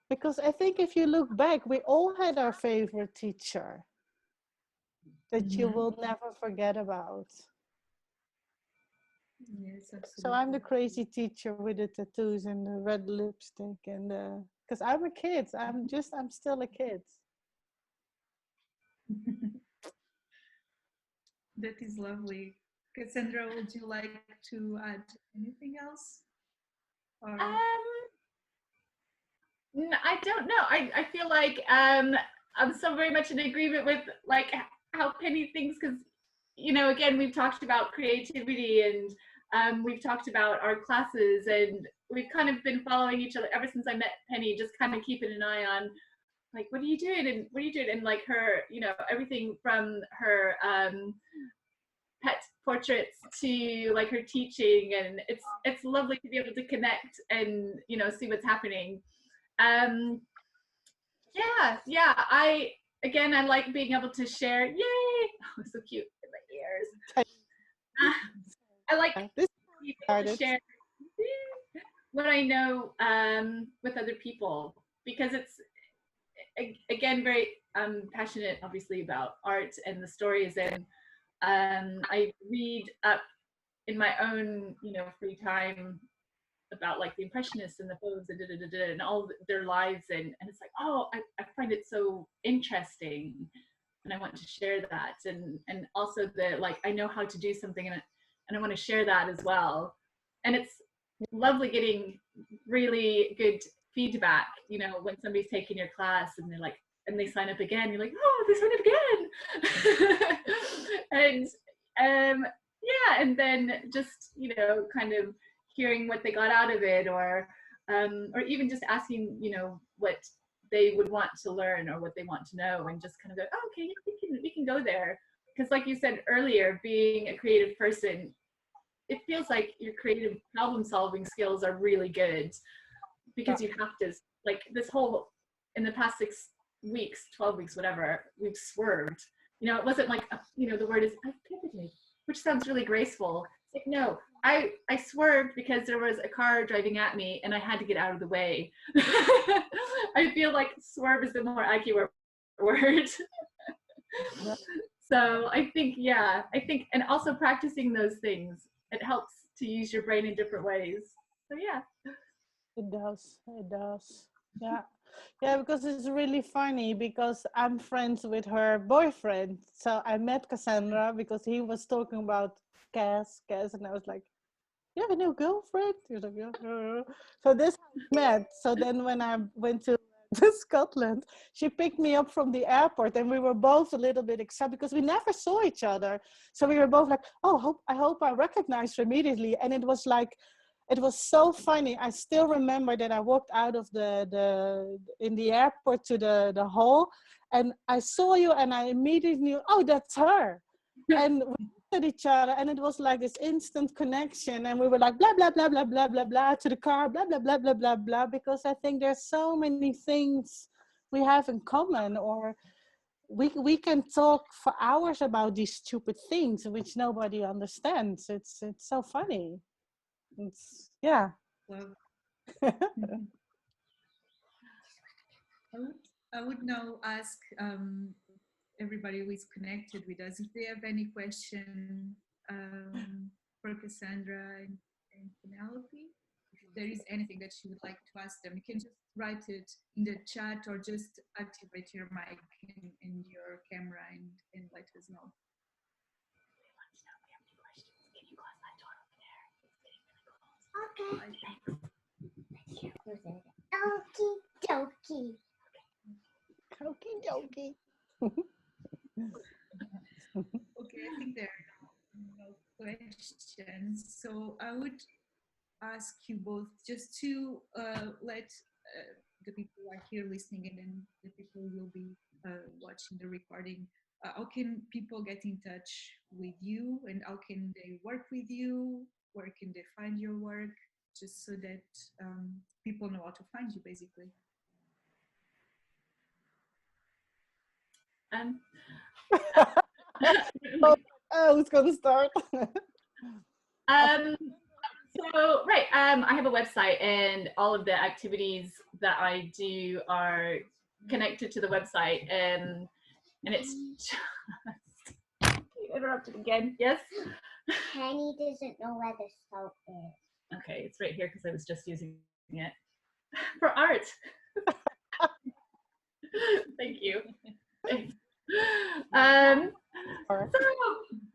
Because I think if you look back, we all had our favorite teacher that you will never forget about. Yes, So I'm the absolutely. crazy teacher with the tattoos and the red lipstick and because I'm a kid. I'm still a kid. That is lovely. Cassandra, would you like to add anything else? Or I don't know. I feel like I'm so very much in agreement with like how Penny thinks, because again, we've talked about creativity, and we've talked about our classes, and we've kind of been following each other ever since I met Penny, just kind of keeping an eye on like what are you doing and what are you doing, and like her, everything from her pet portraits to like her teaching, and it's lovely to be able to connect and see what's happening. um yeah, I like being able to share. Yay! Oh, so cute in my ears. I like This being able to started. share what I know with other people, because it's again very passionate obviously about art and the stories, and I read up in my own free time about like the impressionists and the photos and and all their lives, and it's like, oh, I find it so interesting, and I want to share that, and also the like I know how to do something, and I want to share that as well. And it's lovely getting really good feedback, when somebody's taking your class and they're like, and they sign up again, you're like, oh, they signed up again. And yeah, and then just kind of hearing what they got out of it, or even just asking what they would want to learn or what they want to know, and just kind of go, oh, okay, we can go there, because like you said earlier, being a creative person, it feels like your creative problem solving skills are really good, because you have to, like, this whole, in the past 6 weeks, 12 weeks, whatever, we've swerved. It wasn't like, the word is I pivoted, which sounds really graceful. It's like, no, I swerved because there was a car driving at me and I had to get out of the way. I feel like swerve is the more accurate word. So I think, and also practicing those things, it helps to use your brain in different ways. So yeah. It does. Yeah. Yeah, because it's really funny because I'm friends with her boyfriend. So I met Cassandra because he was talking about Cass, and I was like, you have a new girlfriend? He was like, yeah. So this how we met. So then when I went to Scotland, she picked me up from the airport, and we were both a little bit excited because we never saw each other. So we were both like, oh, I hope I recognize her immediately. And it was like, it was so funny. I still remember that I walked out of in the airport to the hall, and I saw you, and I immediately knew, oh, that's her. And we looked at each other, and it was like this instant connection, and we were like blah blah blah blah blah blah blah to the car, blah blah blah blah blah blah, because I think there's so many things we have in common, or we can talk for hours about these stupid things which nobody understands. It's so funny. It's, yeah. well, I would now ask everybody who is connected with us if they have any question for Cassandra and Penelope. If there is anything that you would like to ask them, you can just write it in the chat or just activate your mic and your camera and let us know. Okay. Thank you. Okie dokie. Okie dokie. Okay, I think there are no questions. So I would ask you both just to let the people who are here listening and then the people who will be watching the recording, how can people get in touch with you and how can they work with you? Where can they find your work? Just so that people know how to find you, basically. Who's gonna start? So right, I have a website, and all of the activities that I do are connected to the website, and it's just interrupted again. Yes. Penny doesn't know where the salt is. Okay, it's right here because I was just using it for art. Thank you. So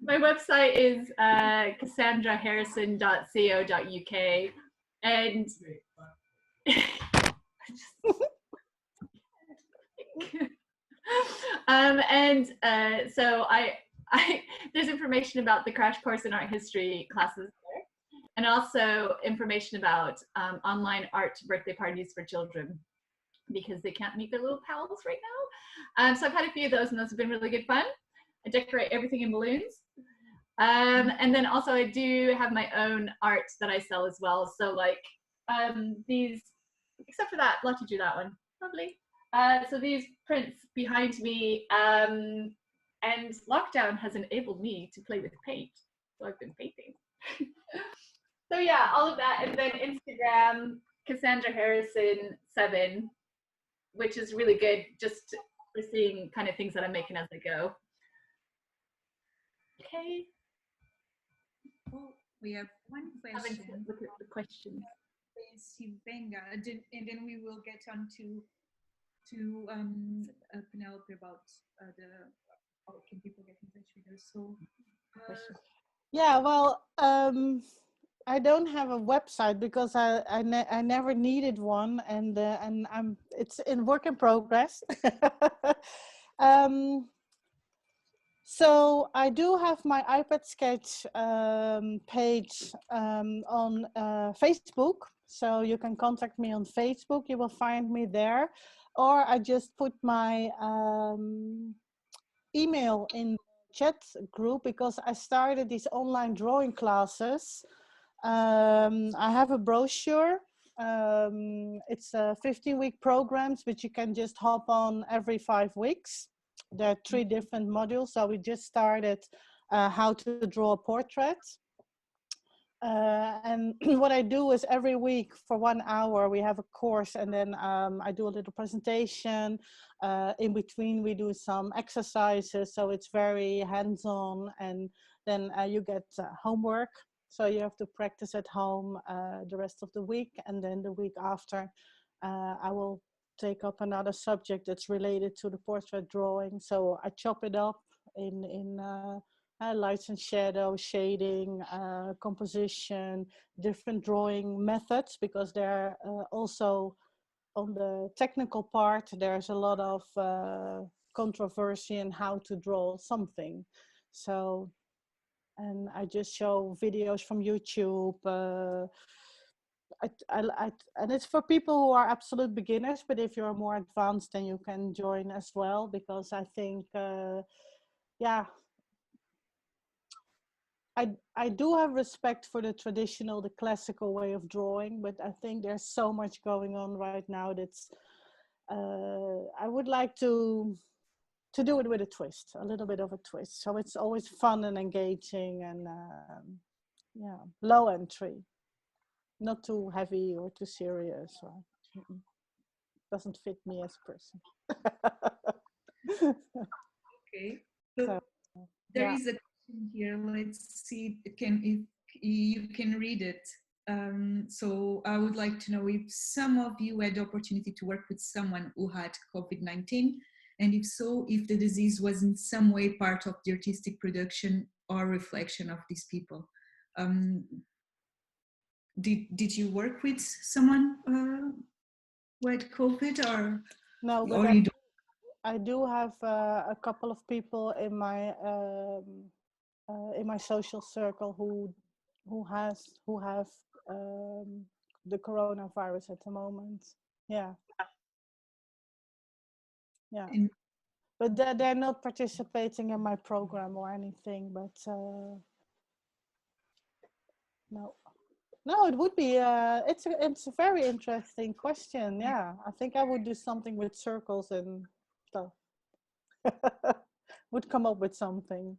my website is cassandraharrison.co.uk, and so I there's information about the crash course in art history classes there, and also information about online art birthday parties for children, because they can't meet their little pals right now. So I've had a few of those, and those have been really good fun. I decorate everything in balloons. And then also I do have my own art that I sell as well. So like these, except for that, Lottie drew that one, lovely. So these prints behind me, and lockdown has enabled me to play with paint. So I've been painting. So yeah, all of that. And then Instagram, Cassandra Harrison 7, which is really good just for seeing kind of things that I'm making as I go. Okay. Oh, we have one question. Look at the questions. Benga, and then we will get on to Penelope about how can people get in touch with her. So, yeah, well, I don't have a website because I never needed one, and it's in work in progress. So I do have my iPad sketch page on Facebook. So you can contact me on Facebook. You will find me there, or I just put my email in the chat group because I started these online drawing classes. I have a brochure. It's a 15-week programs, which you can just hop on every 5 weeks. There are 3 different modules. So we just started how to draw a portrait. And what I do is every week for 1 hour, we have a course, and then I do a little presentation. In between, we do some exercises. So it's very hands-on, and then you get homework. So you have to practice at home the rest of the week. And then the week after, I will take up another subject that's related to the portrait drawing. So I chop it up in lights and shadows, shading, composition, different drawing methods, because there are also on the technical part, there's a lot of controversy in how to draw something. So, and I just show videos from YouTube. And it's for people who are absolute beginners, but if you're more advanced, then you can join as well, because I think, yeah, I do have respect for the traditional, the classical way of drawing, but I think there's so much going on right now that's, I would like to do it with a twist, a little bit of a twist. So it's always fun and engaging, and yeah, low entry, not too heavy or too serious. Or, doesn't fit me as a person. okay, so there is a question here. Let's see if you can read it. So I would like to know if some of you had the opportunity to work with someone who had COVID-19, and if so, if the disease was in some way part of the artistic production or reflection of these people. Did you work with someone who had COVID, or no? But or you don't? I do have a couple of people in my in my social circle who have the coronavirus at the moment. Yeah, yeah. And But they're not participating in my program or anything. But no, no, it would be. It's a very interesting question. Yeah, I think I would do something with circles and stuff. Would come up with something.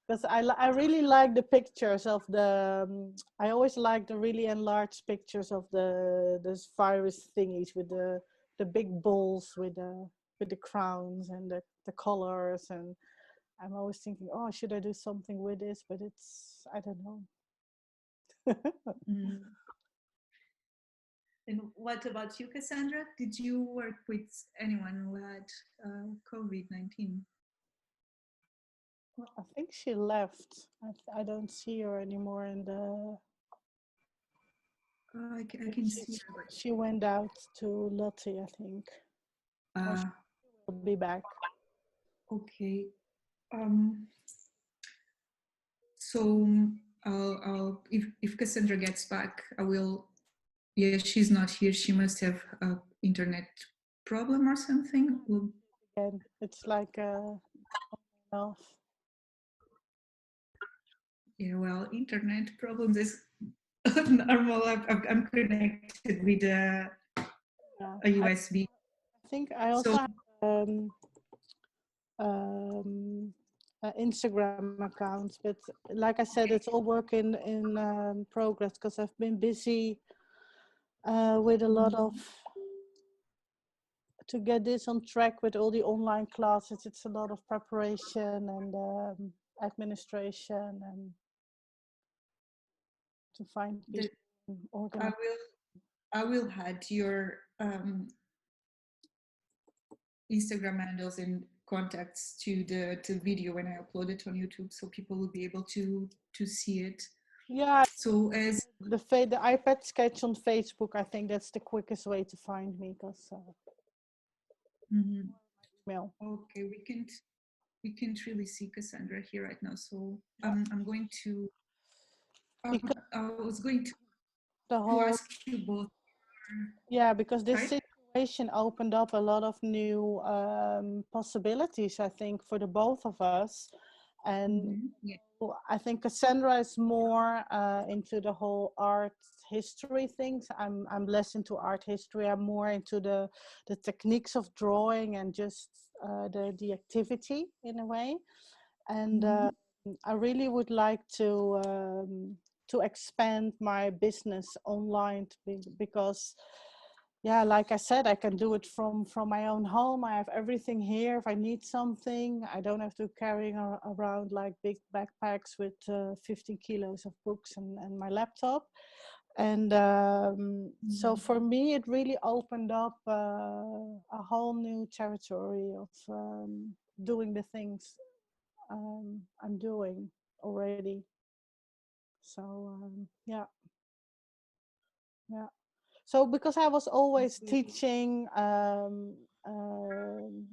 Because I really like the pictures of the I always like the really enlarged pictures of this virus thingies with the big balls with the crowns and the colors, and I'm always thinking, oh, should I do something with this? But it's, I don't know. mm. And what about you, Cassandra? Did you work with anyone who had COVID-19? I think she left. I don't see her anymore in the. I can see her, but She went out to Lottie, I think. Or she will be back. okay. Um, so if Cassandra gets back, I will. Yeah, she's not here. She must have an internet problem or something. Again, it's like off. Yeah, well, internet problems is normal. I'm connected with a USB. I think I also have Instagram account, but like I said, it's all work in progress because I've been busy with a lot of to get this on track with all the online classes. It's a lot of preparation and administration and to find people organize. I will add your Instagram handles and contacts to the video when I upload it on YouTube, so people will be able to see it. Yeah. So as the iPad sketch on Facebook, I think that's the quickest way to find me because. Email. Okay, we can't really see Cassandra here right now, so I'm going to. I was going to ask you both. Yeah, because this situation opened up a lot of new possibilities, I think, for the both of us. And I think Cassandra is more into the whole art history things. I'm less into art history. I'm more into the techniques of drawing and just the activity in a way. And I really would like to expand my business online because yeah, like I said, I can do it from my own home. I have everything here. If I need something, I don't have to carry around like big backpacks with 15 kilos of books and my laptop. And so for me, it really opened up a whole new territory of doing the things I'm doing already. So yeah. So because I was always teaching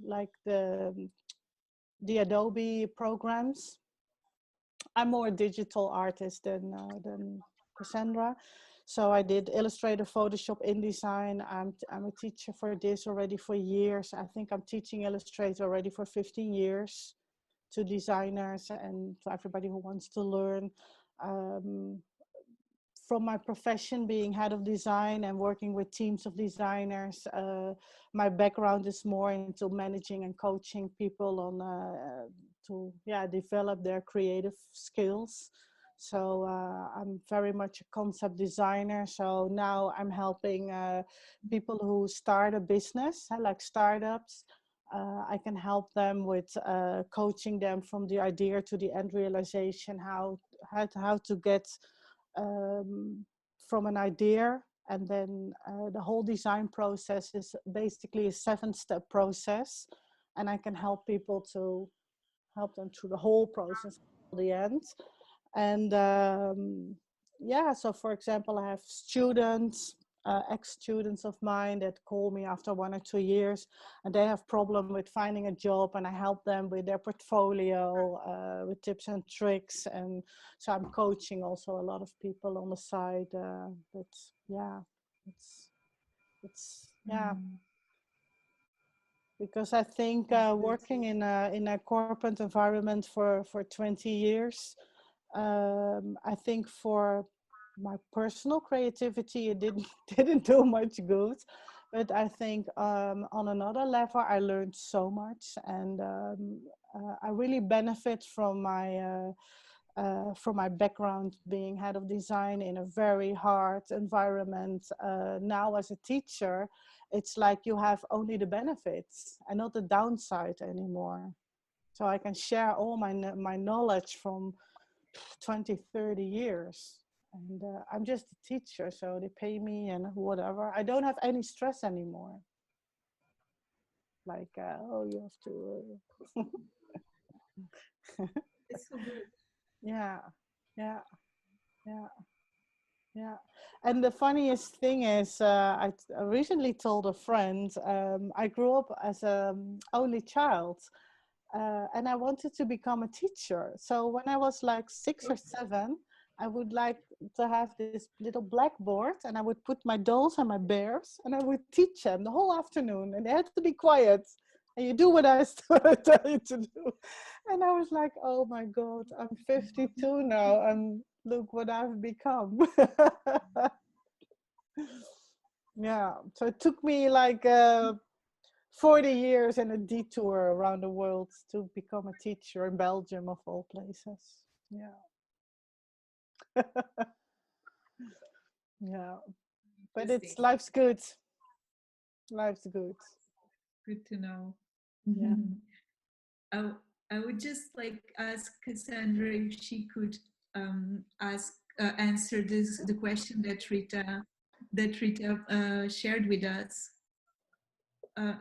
like the Adobe programs, I'm more a digital artist than Cassandra. So I did Illustrator, Photoshop, InDesign. I'm a teacher for this already for years. I think I'm teaching Illustrator already for 15 years to designers and to everybody who wants to learn. From my profession being head of design and working with teams of designers, my background is more into managing and coaching people on to develop their creative skills. So I'm very much a concept designer. So now I'm helping people who start a business, like startups. I can help them with coaching them from the idea to the end realization, how to get from an idea, and then the whole design process is basically a 7-step process, and I can help people to help them through the whole process till the end. And yeah, so for example, I have students ex-students of mine that call me after 1 or 2 years, and they have problem with finding a job, and I help them with their portfolio, with tips and tricks. And so I'm coaching also a lot of people on the side. But yeah, it's yeah. Because I think working in a corporate environment for 20 years, I think for my personal creativity, it didn't didn't do much good. But I think on another level, I learned so much, and I really benefit from my background being head of design in a very hard environment. Now as a teacher, it's like you have only the benefits and not the downside anymore. So I can share all my knowledge from 20, 30 years. And I'm just a teacher, so they pay me and whatever. I don't have any stress anymore. Like, oh, you have to... It's so good. Yeah, yeah, yeah. Yeah, and the funniest thing is, I recently told a friend, I grew up as an only child, and I wanted to become a teacher. So when I was like 6 or 7, I would like to have this little blackboard, and I would put my dolls and my bears, and I would teach them the whole afternoon, and they had to be quiet. And you do what I tell you to do. And I was like, oh my God, I'm 52 now, and look what I've become. Yeah, so it took me like 40 years and a detour around the world to become a teacher in Belgium, of all places. Yeah. Yeah, but it's life's good. Life's good. Good to know. Yeah. I would just like ask Cassandra if she could answer the question that Rita shared with us.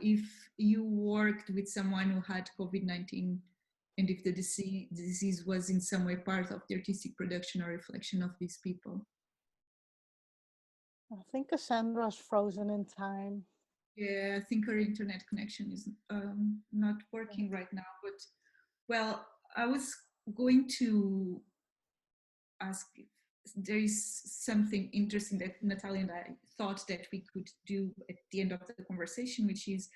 If you worked with someone who had COVID-19, and if the disease was in some way part of the artistic production or reflection of these people. I think Cassandra's frozen in time. Yeah, I think her internet connection is not working right now. But, well, I was going to ask if there is something interesting that Natalia and I thought that we could do at the end of the conversation, which is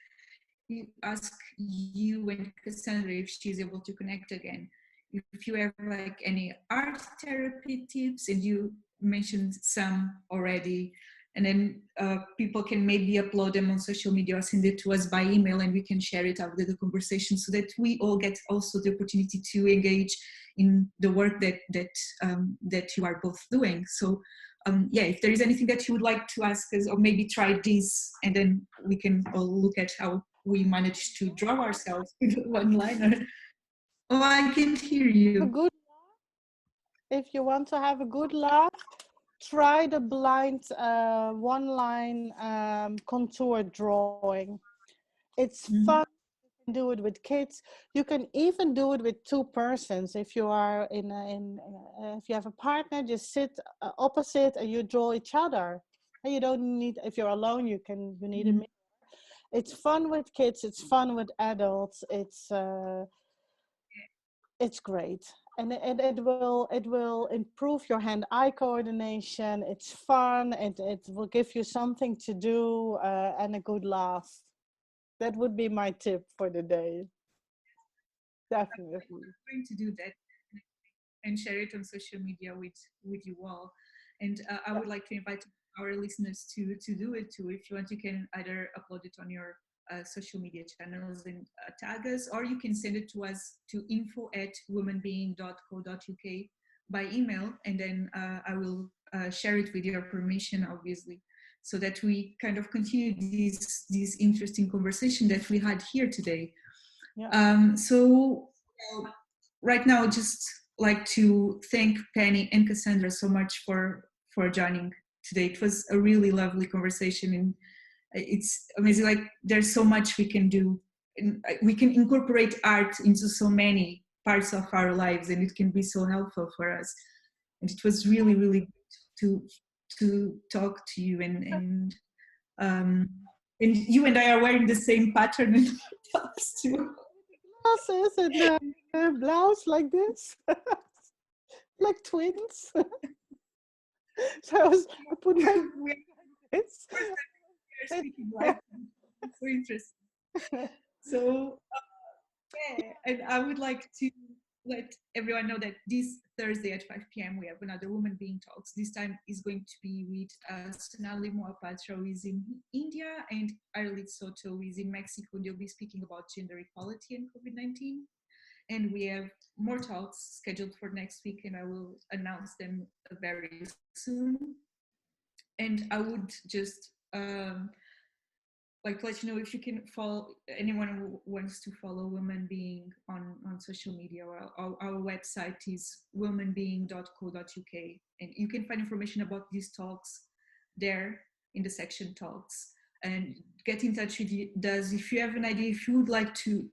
ask you and Cassandra if she's able to connect again. If you have like any art therapy tips, and you mentioned some already, and then people can maybe upload them on social media or send it to us by email, and we can share it after the conversation, so that we all get also the opportunity to engage in the work that you are both doing. So yeah, if there is anything that you would like to ask us, or maybe try this, and then we can all look at how we managed to draw ourselves with one-liner. Oh, I can't hear you. If you want to have a good laugh, try the blind one-line contour drawing. It's fun. You can do it with kids. You can even do it with 2 persons. If you are if you have a partner, just sit opposite and you draw each other. And you don't need, if you're alone, you need a mirror. It's fun with kids. It's fun with adults. It's great. And it will improve your hand-eye coordination. It's fun, and it will give you something to do and a good laugh. That would be my tip for the day. Definitely. I'm going to do that and share it on social media with you all. And I would like to invite our listeners to do it too. If you want, you can either upload it on your social media channels and tag us, or you can send it to us to info@womenbeing.co.uk by email, and then I will share it with your permission, obviously, so that we kind of continue this interesting conversation that we had here today. Yeah. So right now, just like to thank Penny and Cassandra so much for joining today. It was a really lovely conversation, and it's amazing. Like, there's so much we can do, and we can incorporate art into so many parts of our lives, and it can be so helpful for us. And it was really, really good to talk to you, and you and I are wearing the same pattern in our tops too. Glasses and a blouse like this, like twins. So I put my this. We're speaking like it's so interesting. So yeah, and I would like to let everyone know that this Thursday at 5 p.m. we have another Women Being Talks. This time is going to be with Sonali Mohapatra, who is in India, and Arlit Soto, who is in Mexico. They'll be speaking about gender equality and COVID-19. And we have more talks scheduled for next week, and I will announce them very soon. And I would just like let you know, if you can follow anyone who wants to follow Women Being on social media. Our website is womenbeing.co.uk, and you can find information about these talks there in the section talks, and get in touch with us if you have an idea, if you would like to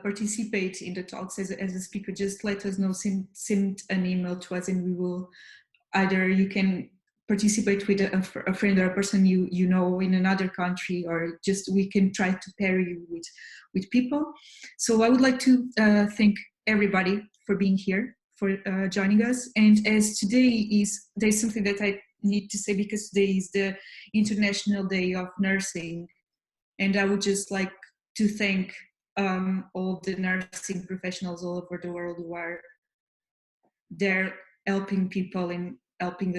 participate in the talks as a speaker. Just let us know, send an email to us, and we will, either you can participate with a friend or a person you know in another country, or just we can try to pair you with people. So I would like to thank everybody for being here, for joining us. And as there's something that I need to say, because today is the International Day of Nursing, and I would just like to thank all the nursing professionals all over the world who are there helping people and helping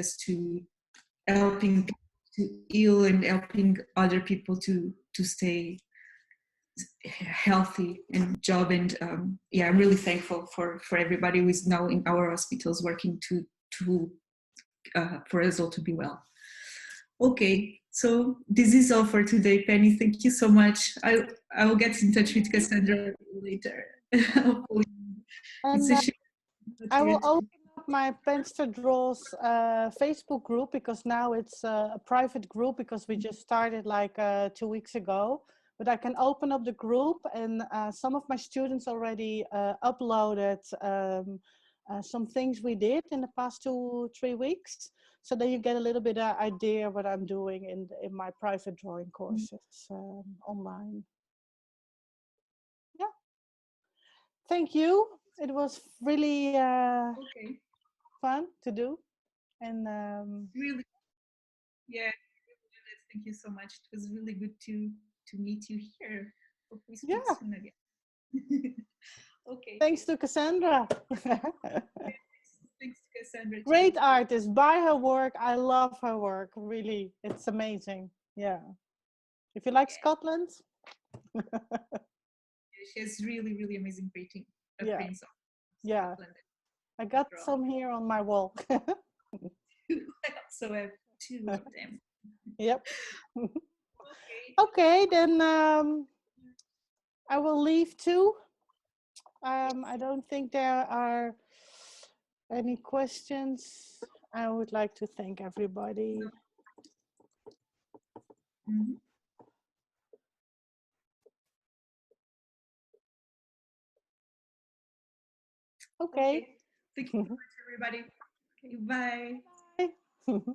to heal and helping other people to stay healthy and job. And yeah, I'm really thankful for everybody who is now in our hospitals working to for us all to be well. Okay, so this is all for today, Penny. Thank you so much. I will get in touch with Cassandra later. And I will open up my Penster Draws Facebook group, because now it's a private group, because we just started like 2 weeks ago. But I can open up the group, and some of my students already uploaded some things we did in the past 2-3 weeks. So then you get a little bit of idea what I'm doing in my private drawing courses online. Yeah. Thank you. It was really fun to do. And really, yeah, thank you so much. It was really good to meet you here. Hope we speak soon again. Okay. Thanks to Cassandra. Thanks to Cassandra. Great artist. Buy her work. I love her work. Really, it's amazing. Yeah. If you like Scotland. She has really, really amazing painting. Prints of Scotland. I got some here on my wall. I also have 2 of them. Yep. Okay, then I will leave too. I don't think there are any questions. I would like to thank everybody. Mm-hmm. Okay. Thank you so much, everybody. Okay, bye. Bye. Bye.